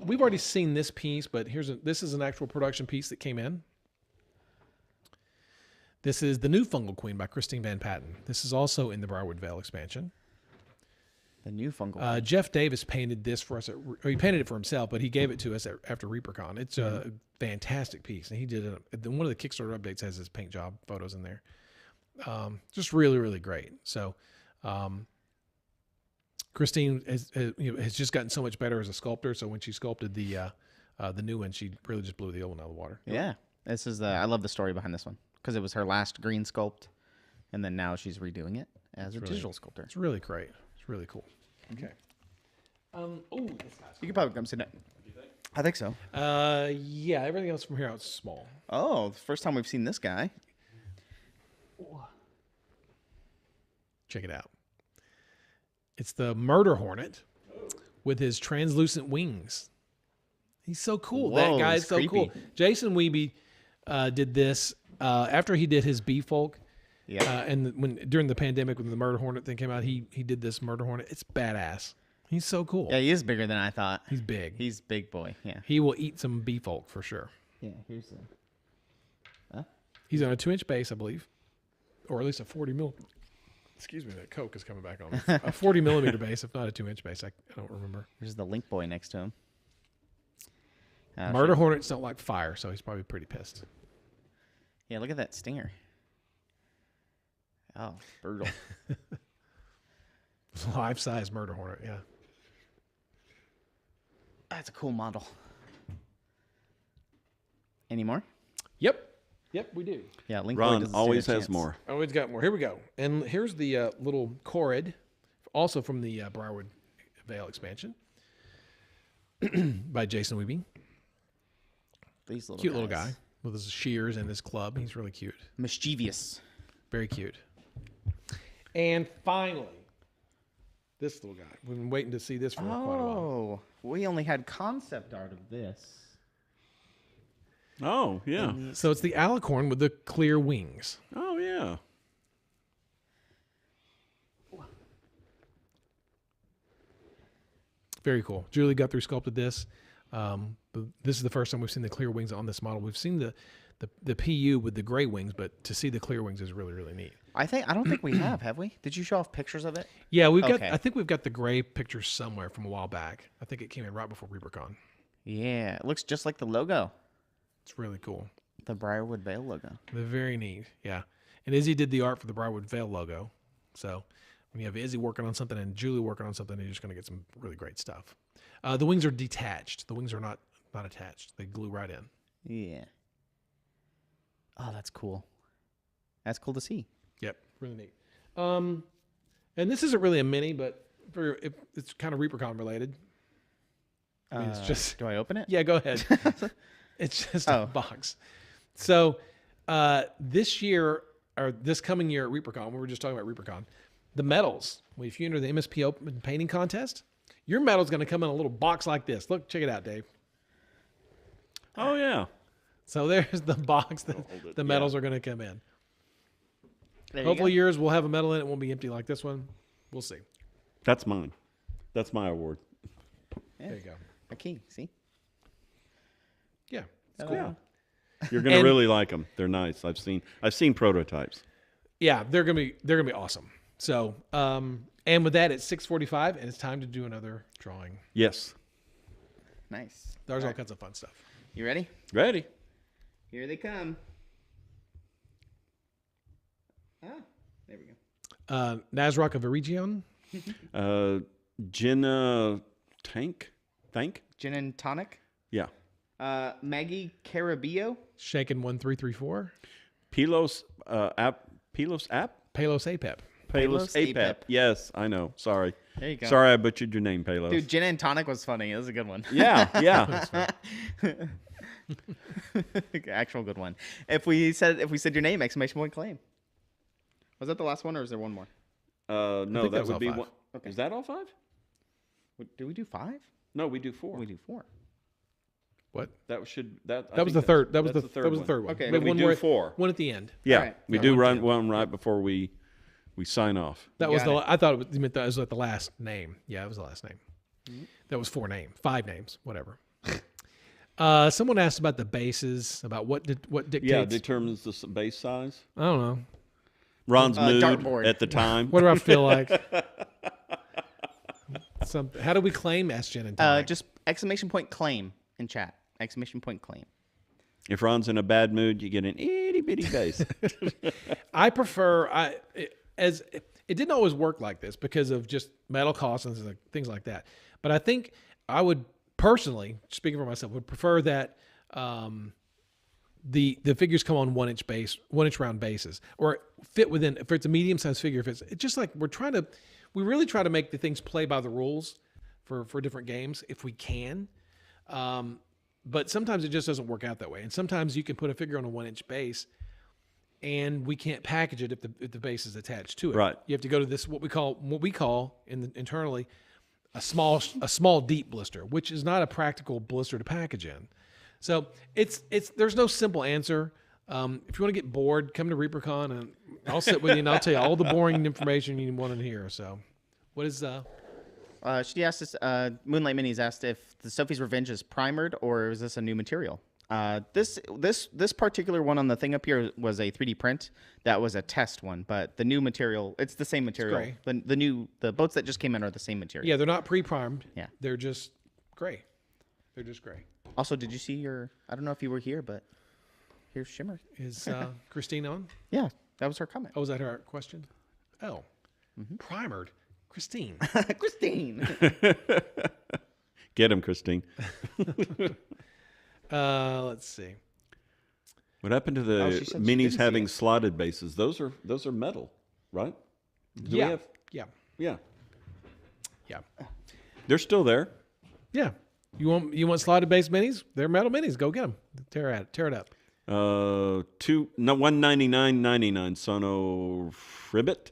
We've already seen this piece, but this is an actual production piece that came in. This is the New Fungal Queen by Christine Van Patten. This is also in the Briarwood Vale expansion. The new fungal. Jeff Davis painted this for us. He painted it for himself, but he gave it to us after ReaperCon. It's a fantastic piece, and he did it. One of the Kickstarter updates has his paint job photos in there. Just really, really great. So, Christine has just gotten so much better as a sculptor. So when she sculpted the new one, she really just blew the old one out of the water. Yeah. This is I love the story behind this one because it was her last green sculpt, and then now she's redoing it as a digital sculptor. It's really great. It's really cool. Okay. This guy's You could probably come sit down. I think so. yeah, everything else from here out is small. Oh, the first time we've seen this guy. Check it out. It's the Murder Hornet with his translucent wings. He's so cool. Whoa, that guy is it's so cool. creepy. Jason Wiebe did this after he did his Bee Folk. Yeah. And during the pandemic when the Murder Hornet thing came out, he did this Murder Hornet. It's badass. He's so cool. Yeah, he is bigger than I thought. He's big. He's big boy. Yeah. He will eat some beef folk for sure. Yeah. Here's the. He's on a 2-inch base, I believe, or at least a 40 mil. Excuse me, that Coke is coming back on. A 40 millimeter base, if not a 2-inch base. I don't remember. Here's the Link Boy next to him. Murder hornets don't like fire, so he's probably pretty pissed. Yeah, look at that stinger. Oh, brutal. Life-size murder hornet, yeah. That's a cool model. Any more? Yep, we do. Yeah, Link Boy Ron doesn't always stand a has chance. more. Always got more. Here we go. And here's the little Corid, also from the Briarwood Vale expansion by Jason Weaving. These little Cute little guys. guy with his shears and his club. He's really cute. Mischievous. Very cute. And finally, this little guy. We've been waiting to see this for quite a while. Oh, we only had concept art of this. Oh, yeah. So it's the alicorn with the clear wings. Oh, yeah. Very cool. Julie Guthrie sculpted this. But this is the first time we've seen the clear wings on this model. We've seen the PU with the gray wings, but to see the clear wings is really, really neat. I don't think we have we? Did you show off pictures of it? Yeah, we've got. Okay. I think we've got the gray pictures somewhere from a while back. I think it came in right before ReaperCon. Yeah, it looks just like the logo. It's really cool. The Briarwood Vale logo. They're very neat. Yeah, and Izzy did the art for the Briarwood Vale logo. So when you have Izzy working on something and Julie working on something, you're just going to get some really great stuff. The wings are detached. The wings are not attached. They glue right in. Yeah. Oh, that's cool. That's cool to see. Yep, really neat. And this isn't really a mini, but it's kind of ReaperCon related. I mean, it's just. Do I open it? Yeah, go ahead. It's just a Oh. box. So this year, or this coming year at ReaperCon, we were just talking about ReaperCon, the medals, if you enter the MSP Open Painting Contest, your medal's going to come in a little box like this. Look, check it out, Dave. Oh, yeah. So there's the box that hold it. the medals are going to come in. There you Hopefully go. yours will have a medal in it. It won't be empty like this one. We'll see. That's mine. That's my award. There you go. A key. See? Yeah. It's cool. Yeah. You're going to And- really like them. They're nice. I've seen prototypes. Yeah, they're gonna be awesome. So, and with that, it's 6:45, and it's time to do another drawing. Yes. Nice. There's all kinds of fun stuff. You ready? Ready? Here they come. Ah, there we go. Nazrock of Eregion. Jenna Tank? Gin and tonic. Yeah. Maggie Carabio. Shaken 1334. Pelos app. Palos Apep. Palos Palos Apep. Apep. Yes, I know. Sorry. There you go. Sorry I butchered your name, Palos. Dude, gin and tonic was funny. It was a good one. Yeah, yeah. Actual good one. If we said your name, exclamation point claim. Was that the last one, or is there one more? No, think that that was would all be five. one. Okay. Is that all 5? Did we do 5? No, we do 4. We do 4. What? That should that. I That was think the third. that's- That was that's the third one. Okay, We But have we one do more- 4. One at the end. Yeah, All right. we Yeah, do one run ten. one right before we sign off. That You was got I thought you meant that was like the last name. Yeah, it was the last name. That was 5 names, whatever. Someone asked about the bases, about what dictates. Yeah, determines the base size. I don't know. Ron's mood dartboard. at the time. What do I feel like? How do we claim S-Gen and tonic? Just exclamation point claim in chat. Exclamation point claim. If Ron's in a bad mood, you get an itty bitty base. I prefer it didn't always work like this because of just metal costs and things like that. But I think I would personally, speaking for myself, would prefer that the figures come on 1-inch round bases, or fit within. If it's a medium sized figure, it's just like we really try to make the things play by the rules for different games if we can. But sometimes it just doesn't work out that way. And sometimes you can put a figure on a 1-inch base and we can't package it if the base is attached to it. Right. You have to go to this, what we call internally a small deep blister, which is not a practical blister to package in. So there's no simple answer. If you want to get bored, come to ReaperCon and I'll sit with you and I'll tell you all the boring information you want to hear. So what is She asked us. Moonlight Minis asked if the Sophie's Revenge is primered or is this a new material. This particular one on the thing up here was a 3D print. That was a test one, but the new material, it's the same material. The boats that just came in are the same material. Yeah, they're not pre-primed. Yeah. They're just gray. They're just gray. Also, did you see your? I don't know if you were here, but here's Shimmer. Is Christine on? Yeah, that was her comment. Oh, was that her question? Oh, primered. Christine. Christine. Get him, Christine. Let's see. What happened to the she said she minis didn't see having it. slotted bases? Those are metal, right? Do we Yeah. have- Yeah. yeah. Yeah. They're still there. Yeah. You want slotted base minis? They're metal minis. Go get them. Tear it up. 199.99 Sono Fribbit.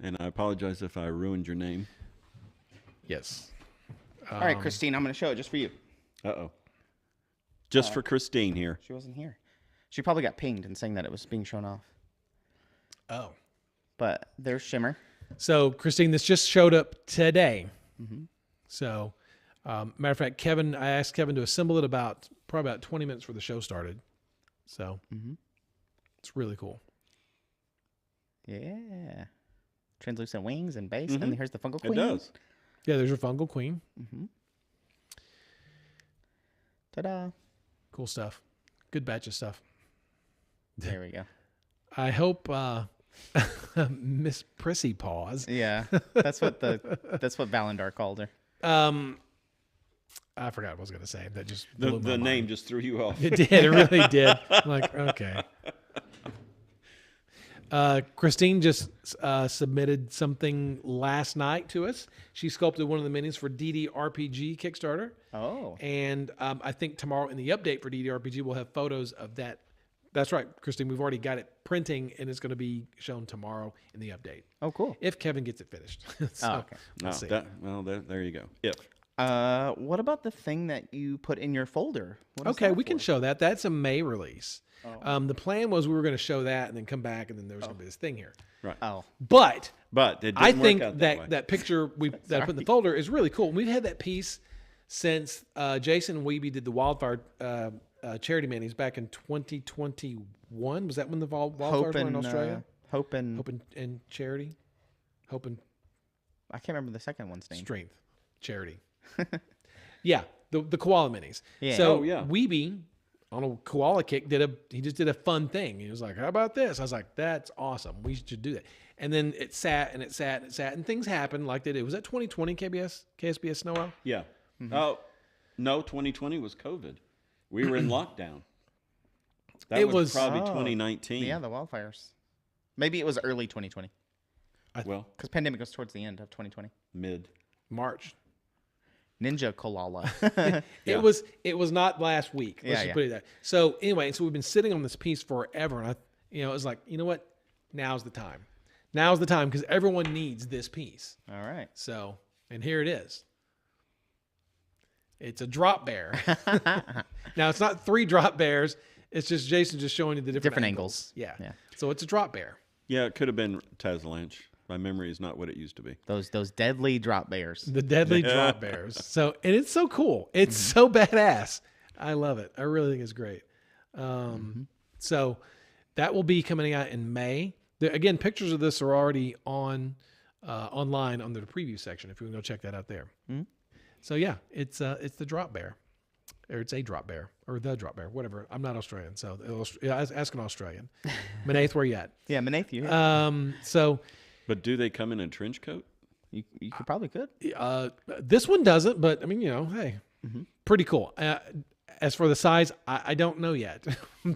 And I apologize if I ruined your name. Yes. All right, Christine, I'm going to show it just for you. Uh-oh. Just for Christine here. She wasn't here. She probably got pinged and saying that it was being shown off. Oh. But there's Shimmer. So, Christine, this just showed up today. So, matter of fact, I asked Kevin to assemble it probably about 20 minutes before the show started. So, it's really cool. Yeah. Translucent wings and base. And here's the Fungal Queen. It does. Yeah, there's your fungal queen. Ta-da. Cool stuff. Good batch of stuff. There we go. I hope Miss Prissy Paws. Yeah. That's what Valendar called her. I forgot what I was going to say. That just The blew my name mind. just threw you off. It did. It really did. I'm like, okay. Christine just submitted something last night to us. She sculpted one of the minis for DDRPG Kickstarter. Oh. And I think tomorrow in the update for DDRPG, we'll have photos of that. That's right, Christine. We've already got it printing, and it's going to be shown tomorrow in the update. Oh, cool. If Kevin gets it finished. So, okay. We'll see. There you go. If. What about the thing that you put in your folder? What is Okay, that we can for? show that. That's a May release. The plan was we were going to show that and then come back, and then there was going to be this thing here. Right. Oh. But But it didn't I work think out that way. picture that I put in the folder is really cool. We've had that piece since Jason Weeby did the wildfire charity minis back in 2021. Was that when the wildfires were in Australia? Hope and Hope and Charity? Hope and I can't remember the second one's name. Strength. Charity. Yeah, the koala minis. Yeah. So Oh, yeah. Weeby on a koala kick he just did a fun thing. He was like, how about this? I was like, that's awesome. We should do that. And then it sat and it sat and it sat and things happened like they did. Was that 2020 KSBS Noel? Yeah. Oh, no, 2020 was COVID. We were in lockdown. That It was was- probably Oh. 2019. Yeah, the wildfires. Maybe it was early 2020 Well, because pandemic was towards the end of 2020. mid. March. Ninja Kolala. Yeah. It was not last week. Let's Yeah, just yeah. put it that. So anyway, so we've been sitting on this piece forever, and it was like, you know what? Now's the time. Now's the time because everyone needs this piece. All right. So, and here it is. It's a drop bear. Now it's not 3 drop bears. It's just Jason just showing you the different angles. Yeah. Yeah. So it's a drop bear. Yeah, it could have been Tazlanche. My memory is not what it used to be. Those deadly drop bears. The deadly drop bears. So, and it's so cool. It's so badass. I love it. I really think it's great. So that will be coming out in May. Again, pictures of this are already on online under the preview section. If you want to go check that out there. So yeah, it's the drop bear, or it's a drop bear, or the drop bear, whatever. I'm not Australian, so ask an Australian. Manaith, where you at? Yeah, Manaith, you. So. But do they come in a trench coat? You could probably could. This one doesn't, but I mean, hey, pretty cool. As for the size, I don't know yet.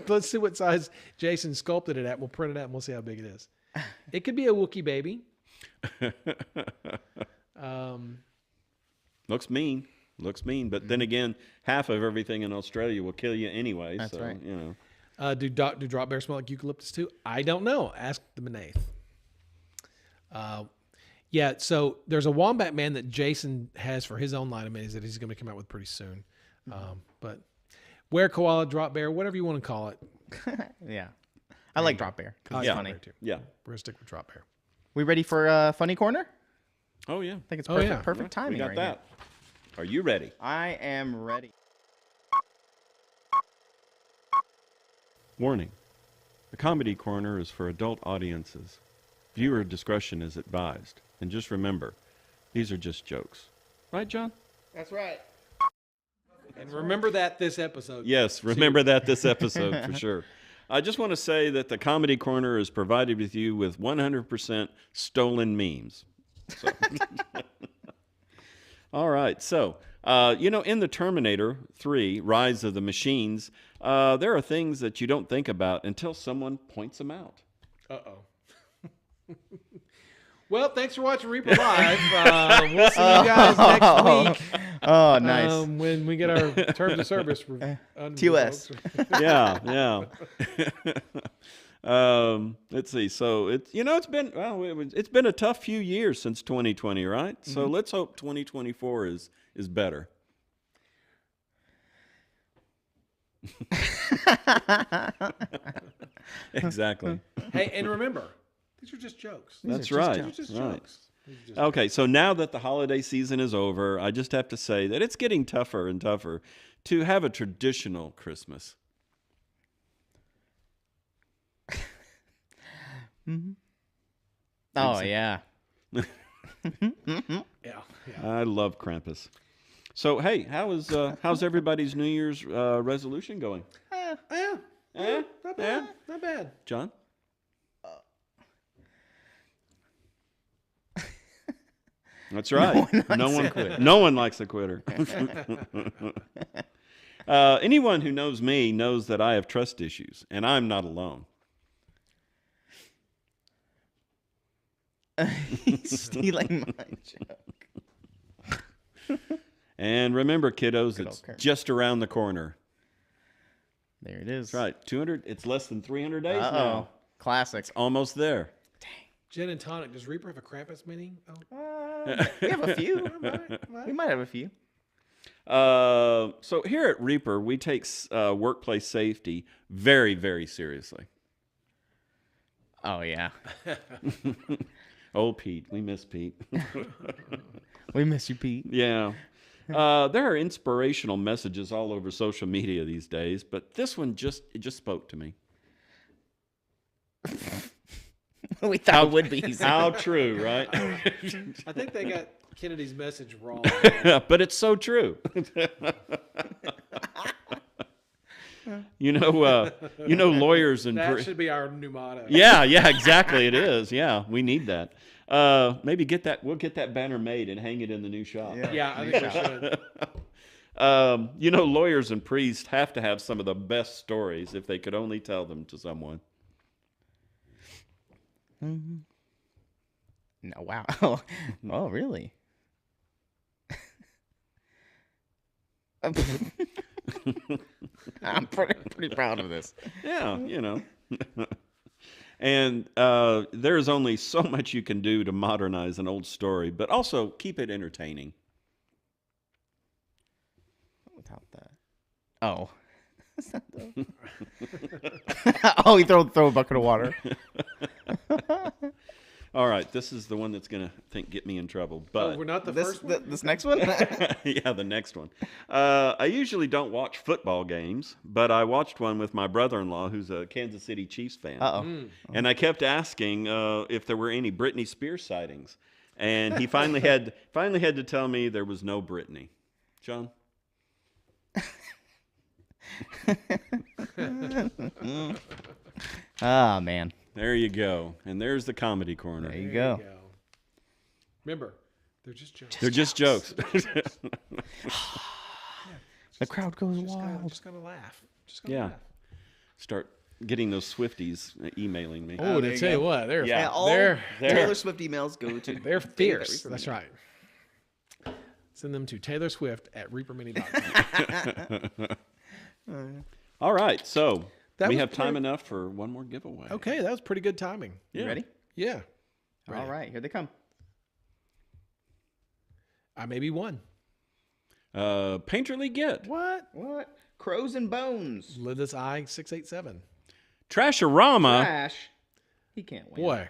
Let's see what size Jason sculpted it at. We'll print it out and we'll see how big it is. It could be a Wookiee baby. Looks mean. But then again, half of everything in Australia will kill you anyway. That's so, right. You know. Do drop bears smell like eucalyptus too? I don't know. Ask the Manaith. Yeah, so there's a wombat man that Jason has for his own line of minis that he's going to come out with pretty soon. But were koala, drop bear, whatever you want to call it. Yeah. I like drop bear because it's Yeah. funny. Too. Yeah. We're going to stick with drop bear. We ready for funny corner? Oh, yeah. I think it's Oh, perfect, yeah. perfect timing. We got right that. Are you ready? Here. I am ready. Warning. The Comedy Corner is for adult audiences. Viewer discretion is advised. And just remember, these are just jokes. Right, John? That's right. And remember that this episode. Yes, remember that this episode for sure. I just want to say that the Comedy Corner is provided with you with 100% stolen memes. So. All right, so, in the Terminator 3, Rise of the Machines, there are things that you don't think about until someone points them out. Uh-oh. Well, thanks for watching Reaper Live. We'll see you guys next week. Oh, nice. When we get our terms of service. TOS. Yeah. Let's see. So it's been a tough few years since 2020, right? So let's hope 2024 is better. Exactly. Hey, and remember, these are just jokes. That's right. These are just Right. jokes. These are just Okay, so now that the holiday season is over, I just have to say that it's getting tougher and tougher to have a traditional Christmas. Oh, yeah. Yeah. I love Krampus. So hey, how's everybody's New Year's resolution going? Yeah. Not bad. Not bad. John? That's right. No one quit. No one likes a quitter. Anyone who knows me knows that I have trust issues, and I'm not alone. He's stealing my joke. And remember, kiddos, Good it's old Kurt. just around the corner. There it is. That's right. 200. It's less than 300 days Uh-oh. now. Classic. Almost there. Gin and tonic. Does Reaper have a Krampus mini? Oh. We have a few. We might have a few. So here at Reaper, we take workplace safety very, very seriously. Oh, yeah. Oh, Pete. We miss Pete. We miss you, Pete. Yeah. There are inspirational messages all over social media these days, but this one just spoke to me. We thought it would be. How true, right? I think they got Kennedy's message wrong. But it's so true. Lawyers and That should be our new motto. yeah, exactly. It is. Yeah, we need that. Maybe we'll get that banner made and hang it in the new shop. Yeah, I think we should. Lawyers and priests have to have some of the best stories if they could only tell them to someone. No, wow. Oh, really? I'm pretty proud of this. Yeah, And there's only so much you can do to modernize an old story, but also keep it entertaining. Without that. Oh. Oh, he throw a bucket of water. All right, this is the one that's going to get me in trouble. But We're not the first one? This next one? yeah, the next one. I usually don't watch football games, but I watched one with my brother-in-law, who's a Kansas City Chiefs fan. Uh-oh. And I kept asking if there were any Britney Spears sightings, and he finally had to tell me there was no Britney. John? Oh, man. There you go. And there's the comedy corner. There you There go. Remember, they're just jokes. They're just jokes. The crowd goes Just wild. gonna laugh. Just gonna Yeah. laugh. Start getting those Swifties emailing me. Oh, there to you tell you go. what, they're Yeah. All they're Taylor Swift emails go to. they're fierce. That's right. Send them to Taylor Swift at ReaperMini.com. All right. So That we was have time pretty- enough for one more giveaway. Okay, that was pretty good timing. Yeah. You ready? Yeah. Ready. All right, here they come. I maybe won. Painterly Get. What? Crows and Bones. Linda's I 687. Trashorama. Trash. He can't win. Boy,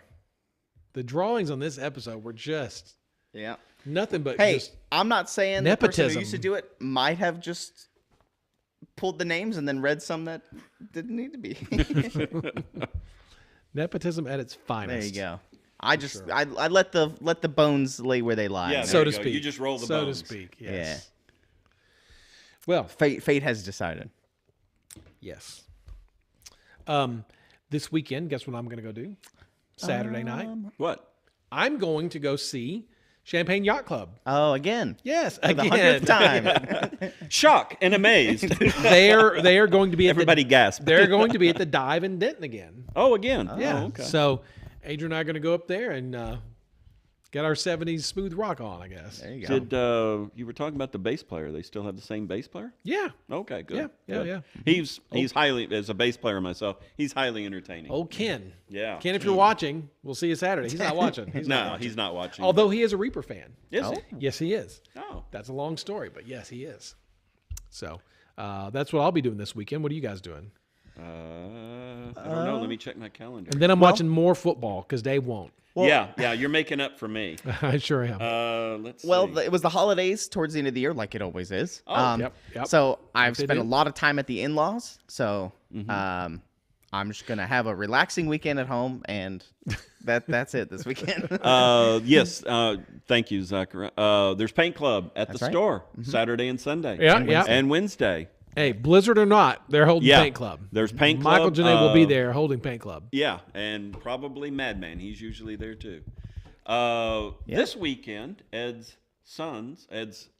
the drawings on this episode were just Yeah. Nothing but Hey, just I'm not saying the person who used to nepotism. do it might have just pulled the names and then read some that didn't need to be. nepotism at its finest. There you go. I let the bones lay where they lie. Yeah, So there to you go. speak. You just roll the so bones. to speak. Yes. Well, Fate has decided. yes. This weekend, guess what I'm going to go do? Saturday night. What? I'm going to go see Champagne Yacht Club. Oh, again. Yes, For the again. 100th time. Shock and amazed. they are going to be at Everybody gasped. They're going to be at the Dive in Denton again. Oh, again. Yeah. Oh, okay. So Adrian and I are going to go up there and get our 70s smooth rock on, I guess. There you go. Did you were talking about the bass player? They still have the same bass player? Yeah. Okay, good. Yeah, yeah, good. yeah. He's highly, as a bass player myself, he's highly entertaining. Old Ken. Yeah. Ken, if you're watching, we'll see you Saturday. He's not watching. He's not No, watching. he's not watching. Although he is a Reaper fan. Is he? Yes, he is. Oh. That's a long story, but yes, he is. So that's what I'll be doing this weekend. What are you guys doing? I don't know. Let me check my calendar. And then I'm watching more football because Dave won't. yeah, you're making up for me. I sure am. Let's Well, see. it was the holidays towards the end of the year, like it always is. Oh, yep. So I've they spent a do. lot of time at the in-laws. So Mm-hmm. I'm just gonna have a relaxing weekend at home, and that's it this weekend. Yes, thank you, Zachary. There's Paint Club at the right. store Saturday and Sunday. Yeah, yeah. And Wednesday. Hey, blizzard or not, they're holding Yeah. Paint Club. There's Paint Club. Michael Janae will be there holding Paint Club. Yeah, and probably Madman. He's usually there too. This weekend, Ed's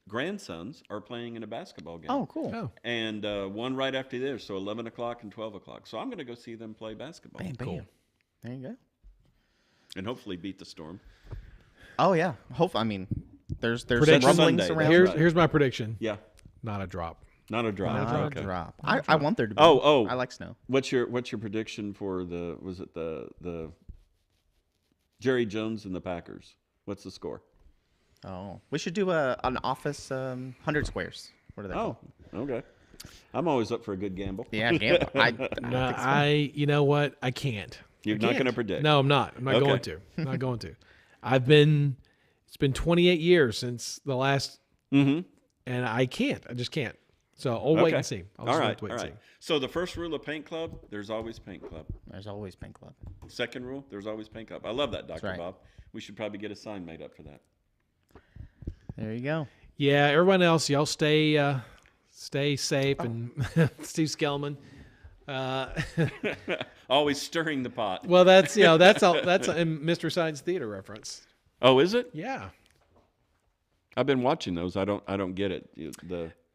grandsons are playing in a basketball game. Oh, cool. Oh, And one right after this, so 11 o'clock and 12 o'clock. So I'm going to go see them play basketball. Bam, bam. Cool. There you go. And hopefully beat the Storm. Oh yeah. I mean, there's some Prediction rumblings Sunday, around. that's right. here's my prediction. Yeah, Not a drop. not a drop. Not a Okay. drop. I want there to be. Oh. I like snow. What's your prediction for the Jerry Jones and the Packers? What's the score? Oh, we should do an office 100 squares. What are they called? Oh, okay. I'm always up for a good gamble. Yeah, gamble. No, you know what? I can't. You're I not can't. going to predict. No, I'm not. I'm not Okay. going to. I'm not going to. It's been 28 years since the last, Mm-hmm. and I can't. I just can't. So I'll wait and see. I'll All just right. have to wait All and right. So the first rule of Paint Club: there's always Paint Club. There's always Paint Club. Second rule: there's always Paint Club. I love that, Dr. right. Bob. We should probably get a sign made up for that. There you go. see. Yeah, everyone else, y'all stay safe. And Steve Skellman. Always stirring the pot. Well, that's a Mr. Science Theater reference. Oh, is it? Yeah. I've been watching those. I don't get it.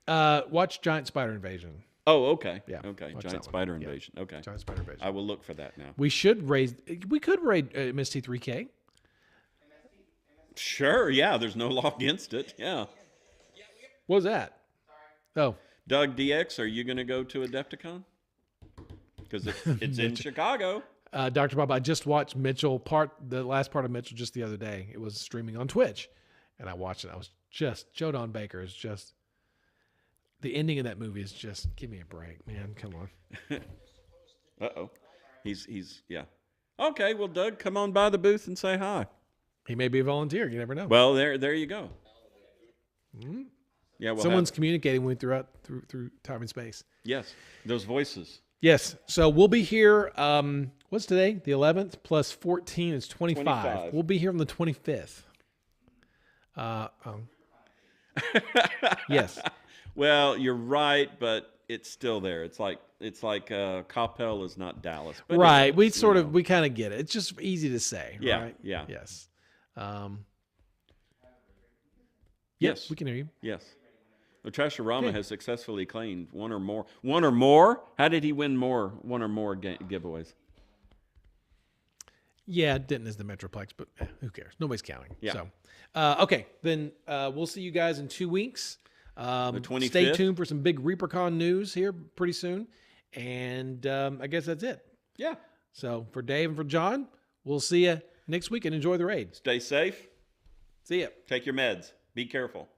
Watch Giant Spider Invasion. Oh, okay. Yeah, Okay. watch Giant that one. Spider Yeah. Invasion. Okay. Giant Spider Invasion. I will look for that now. We could raid MST3K. Sure. Yeah. There's no law against it. Yeah. What was that? Oh, Doug DX, are you going to go to Adepticon? Because it's in Chicago. Dr. Bob, I just watched the last part of Mitchell just the other day. It was streaming on Twitch, and I watched it. I was just, Joe Don Baker is just, the ending of that movie is just, give me a break, man. Come on. Uh-oh. He's yeah. Okay, well, Doug, come on by the booth and say hi. He may be a volunteer. You never know. Well, there you go. Yeah, well, Someone's communicating with me through time and space. yes, those voices. Yes. So we'll be here. What's today? The 11th plus 14 is 25. 25. We'll be here on the 25th. Yes. Well, you're right, but it's still there. It's like Coppell is not Dallas. But Right. it We is, sort you of, know. we kind of get it. It's just easy to say. Yeah, Right? yeah. Yes. Yes. We can hear you. Yes. The Trasharama has successfully claimed one or more. How did he win one or more giveaways? Yeah, Denton is the Metroplex, but who cares? Nobody's counting. Yeah. So, okay, then we'll see you guys in 2 weeks. The 25th? Stay tuned for some big ReaperCon news here pretty soon. And I guess that's it. Yeah. So for Dave and for John, we'll see you next week and enjoy the raid. Stay safe. See ya. Take your meds. Be careful.